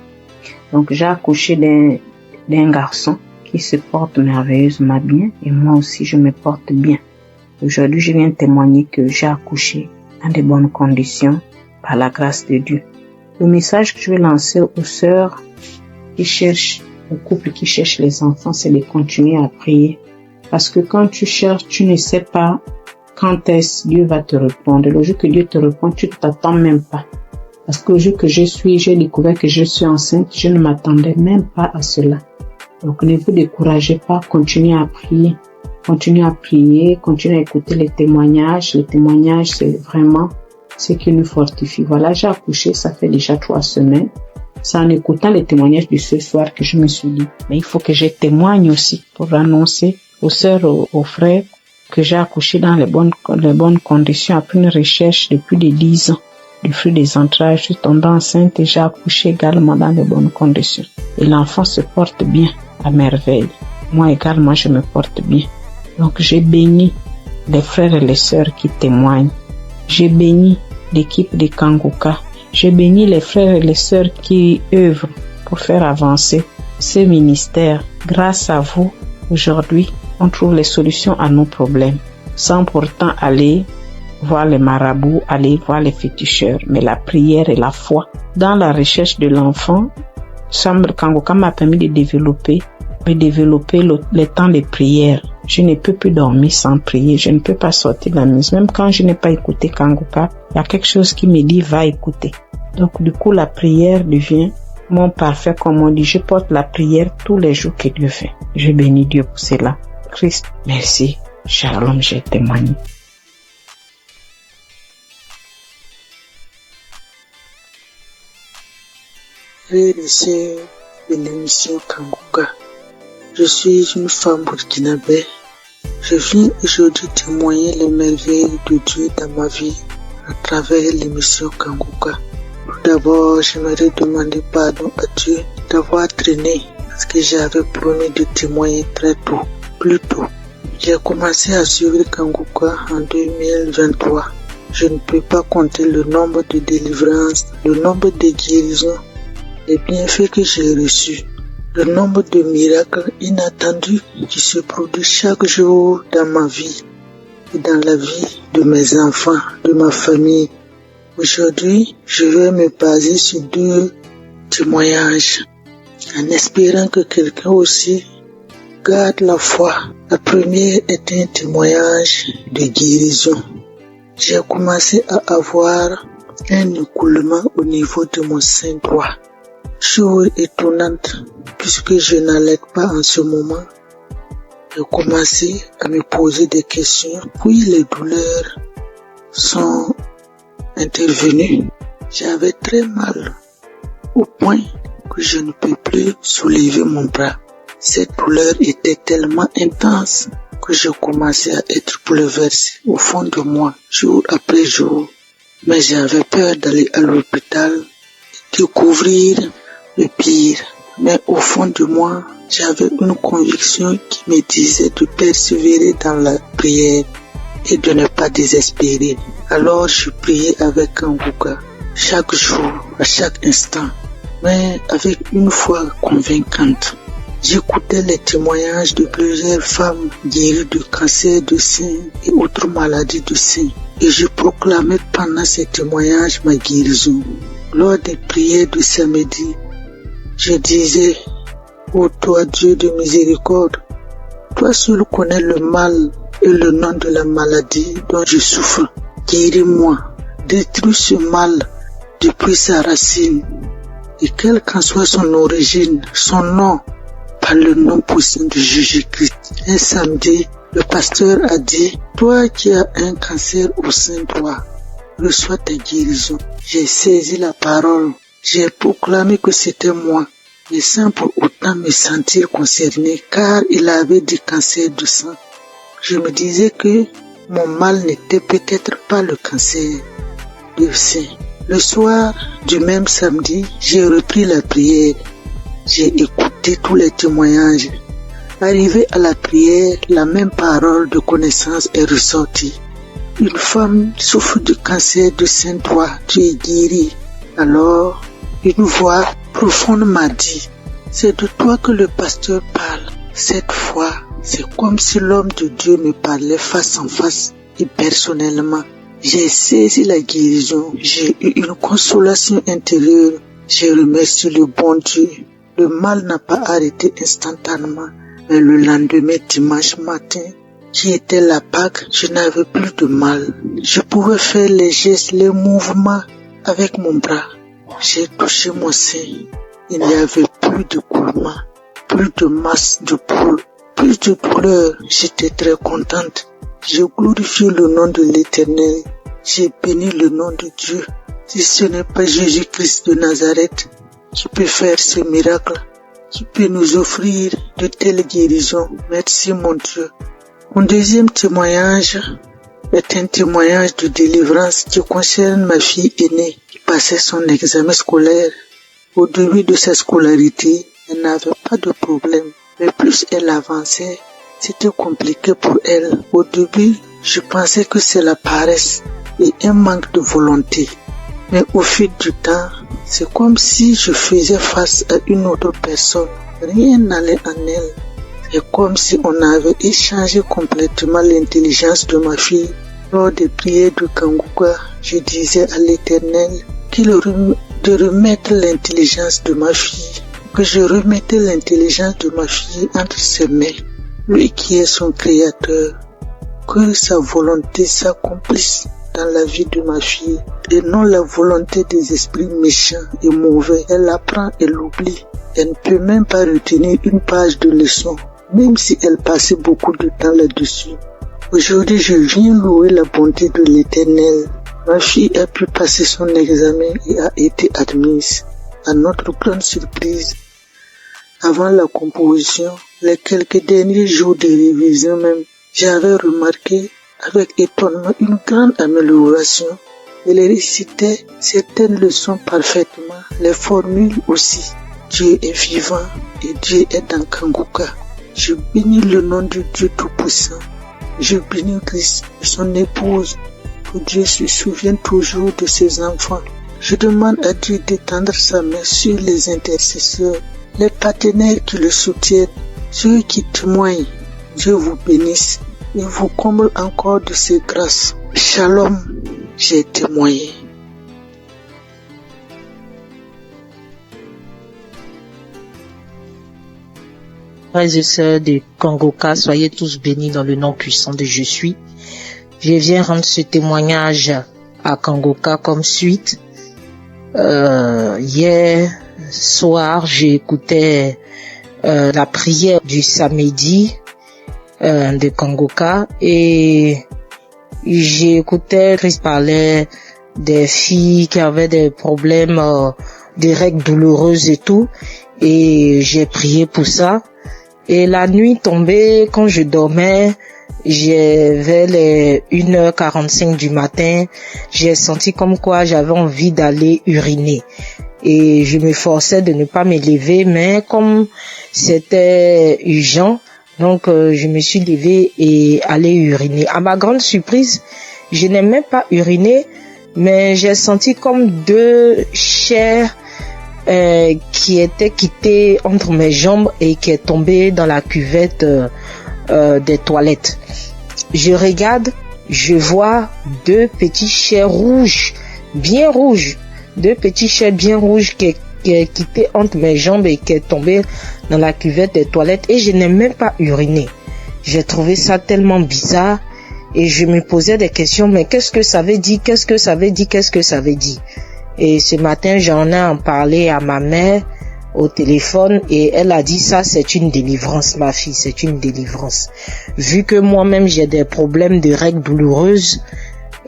Donc j'ai accouché d'un garçon qui se porte merveilleusement bien et moi aussi je me porte bien. Aujourd'hui je viens témoigner que j'ai accouché dans de bonnes conditions par la grâce de Dieu. Le message que je vais lancer aux sœurs qui cherchent, aux couples qui cherchent les enfants, c'est de continuer à prier. Parce que quand tu cherches, tu ne sais pas quand est-ce Dieu va te répondre. Le jour que Dieu te répond, tu ne t'attends même pas. Parce que le jour que j'ai découvert que je suis enceinte, je ne m'attendais même pas à cela. Donc ne vous découragez pas, continuez à prier. Continuez à prier, continuez à écouter les témoignages. Les témoignages, c'est vraiment ce qui nous fortifie. Voilà, j'ai accouché, ça fait déjà 3 semaines. C'est en écoutant les témoignages de ce soir que je me suis dit, mais il faut que je témoigne aussi pour annoncer aux sœurs, aux frères que j'ai accouché dans les bonnes conditions après une recherche de plus de 10 ans. Du fruit des entrailles, je suis tombée enceinte et j'ai accouché également dans les bonnes conditions. Et l'enfant se porte bien, à merveille. Moi également, je me porte bien. Donc j'ai béni les frères et les sœurs qui témoignent. J'ai béni l'équipe de Kanguka. J'ai béni les frères et les sœurs qui œuvrent pour faire avancer ce ministère. Grâce à vous, aujourd'hui, on trouve les solutions à nos problèmes, sans pourtant aller voir les marabouts, aller voir les féticheurs. Mais la prière et la foi. Dans la recherche de l'enfant, Chambre Kanguka m'a permis de développer le temps de prière. Je ne peux plus dormir sans prier. Je ne peux pas sortir de la maison. Même quand je n'ai pas écouté Kanguka, il y a quelque chose qui me dit va écouter. Donc du coup, la prière devient mon parfait, comme on dit. Je porte la prière tous les jours que Dieu fait. Je bénis Dieu pour cela. Christ, merci. Shalom, j'ai témoigné. Frères et sœurs de l'émission Kanguka, je suis une femme burkinabé. Je viens aujourd'hui témoigner les merveilles de Dieu dans ma vie à travers l'émission Kanguka. Tout d'abord, j'aimerais demander pardon à Dieu d'avoir traîné parce que j'avais promis de témoigner très tôt, plus tôt. J'ai commencé à suivre Kanguka en 2023. Je ne peux pas compter le nombre de délivrances, le nombre de guérisons, les bienfaits que j'ai reçus, le nombre de miracles inattendus qui se produisent chaque jour dans ma vie et dans la vie de mes enfants, de ma famille. Aujourd'hui, je vais me baser sur 2 témoignages en espérant que quelqu'un aussi garde la foi. La première est un témoignage de guérison. J'ai commencé à avoir un écoulement au niveau de mon sein droit. Chose étonnante, puisque je n'allais pas en ce moment. J'ai commencé à me poser des questions, puis les douleurs sont intervenues. J'avais très mal, au point que je ne peux plus soulever mon bras. Cette douleur était tellement intense que je commençais à être bouleversé au fond de moi, jour après jour. Mais j'avais peur d'aller à l'hôpital et découvrir le pire. Mais au fond de moi, j'avais une conviction qui me disait de persévérer dans la prière et de ne pas désespérer. Alors je priais avec Kanguka chaque jour, à chaque instant, mais avec une foi convaincante. J'écoutais les témoignages de plusieurs femmes guéries de cancer de sein et autres maladies de sein, et je proclamais pendant ces témoignages ma guérison. Lors des prières de samedi, je disais: ô toi Dieu de miséricorde, toi seul connais le mal et le nom de la maladie dont je souffre. Guéris-moi, détruis ce mal depuis sa racine, et quelle qu'en soit son origine, son nom, par le nom puissant de Jésus-Christ. Un samedi, le pasteur a dit: toi qui as un cancer au sein droit, reçois ta guérison. J'ai saisi la parole, j'ai proclamé que c'était moi, mais sans pour autant me sentir concerné, car il avait du cancer du sang. Je me disais que mon mal n'était peut-être pas le cancer du sein. Le soir du même samedi, j'ai repris la prière. J'ai écouté tous les témoignages. Arrivé à la prière, la même parole de connaissance est ressortie. Une femme souffre du cancer du sein droit, tu es guérie. Alors, une voix profonde m'a dit: c'est de toi que le pasteur parle. Cette fois, c'est comme si l'homme de Dieu me parlait face en face et personnellement. J'ai saisi la guérison, j'ai eu une consolation intérieure. J'ai remercié le bon Dieu. Le mal n'a pas arrêté instantanément, mais le lendemain, dimanche matin, qui était la Pâque, je n'avais plus de mal. Je pouvais faire les gestes, les mouvements avec mon bras. J'ai touché mon sein. Il n'y avait plus de coulement, plus de masse de poule, plus de douleur. J'étais très contente. J'ai glorifié le nom de l'Éternel. J'ai béni le nom de Dieu. Si ce n'est pas Jésus-Christ de Nazareth qui peut faire ces miracles, qui peut nous offrir de telles guérisons, merci mon Dieu. Mon deuxième témoignage est un témoignage de délivrance qui concerne ma fille aînée qui passait son examen scolaire. Au début de sa scolarité, elle n'avait pas de problème, mais plus elle avançait, c'était compliqué pour elle. Au début, je pensais que c'est la paresse et un manque de volonté. Mais au fil du temps, c'est comme si je faisais face à une autre personne. Rien n'allait en elle. C'est comme si on avait échangé complètement l'intelligence de ma fille. Lors des prières de Kanguka, je disais à l'Éternel de remettre l'intelligence de ma fille, que je remettais l'intelligence de ma fille entre ses mains. Lui qui est son créateur, que sa volonté s'accomplisse dans la vie de ma fille et non la volonté des esprits méchants et mauvais. Elle l'apprend et l'oublie. Elle ne peut même pas retenir une page de leçon, même si elle passait beaucoup de temps là-dessus. Aujourd'hui, je viens louer la bonté de l'Éternel. Ma fille a pu passer son examen et a été admise. À notre grande surprise, avant la composition, les quelques derniers jours de révision même, j'avais remarqué avec étonnement une grande amélioration. Elle récitait certaines leçons parfaitement, les formules aussi. Dieu est vivant et Dieu est dans Kanguka. Je bénis le nom de Dieu Tout-Puissant. Je bénis Christ et son épouse. Que Dieu se souvienne toujours de ses enfants. Je demande à Dieu d'étendre sa main sur les intercesseurs, les partenaires qui le soutiennent, ceux qui témoignent. Dieu vous bénisse et vous comble encore de ses grâces. Shalom, j'ai témoigné. Frères et sœurs de Kanguka, soyez tous bénis dans le nom puissant de Je suis. Je viens rendre ce témoignage à Kanguka comme suite. Hier soir, j'écoutais la prière du samedi de Kanguka et j'écoutais Christ parlait des filles qui avaient des problèmes, des règles douloureuses et tout, et j'ai prié pour ça. Et la nuit tombée, quand je dormais, vers les 1h45 du matin, j'ai senti comme quoi j'avais envie d'aller uriner. Et je me forçais de ne pas me lever, mais comme c'était urgent, donc je me suis levée et allé uriner. À ma grande surprise, je n'ai même pas uriné, mais j'ai senti comme deux chairs qui était quittée entre mes jambes et qui est tombée dans la cuvette des toilettes. Je regarde, je vois deux petits chairs rouges, bien rouges, deux petits chairs bien rouges qui est quitté entre mes jambes et qui est tombé dans la cuvette des toilettes et je n'ai même pas uriné. J'ai trouvé ça tellement bizarre et je me posais des questions, mais qu'est-ce que ça veut dire, qu'est-ce que ça veut dire, qu'est-ce que ça veut dire? Et ce matin, j'en ai en parlé à ma mère au téléphone et elle a dit ça, c'est une délivrance, ma fille, c'est une délivrance. Vu que moi-même j'ai des problèmes de règles douloureuses,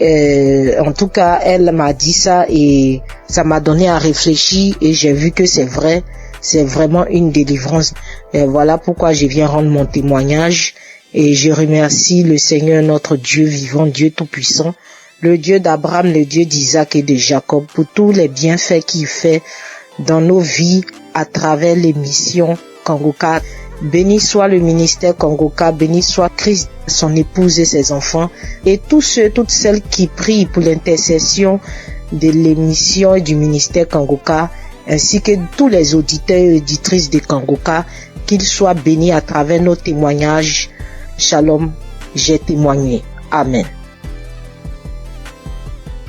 en tout cas, elle m'a dit ça et ça m'a donné à réfléchir et j'ai vu que c'est vrai, c'est vraiment une délivrance. Et voilà pourquoi je viens rendre mon témoignage et je remercie le Seigneur, notre Dieu vivant, Dieu tout-puissant, le Dieu d'Abraham, le Dieu d'Isaac et de Jacob, pour tous les bienfaits qu'il fait dans nos vies à travers l'émission Kanguka. Béni soit le ministère Kanguka, béni soit Christ, son épouse et ses enfants, et tous ceux, toutes celles qui prient pour l'intercession de l'émission et du ministère Kanguka, ainsi que tous les auditeurs et auditrices de Kanguka, qu'ils soient bénis à travers nos témoignages. Shalom, j'ai témoigné. Amen.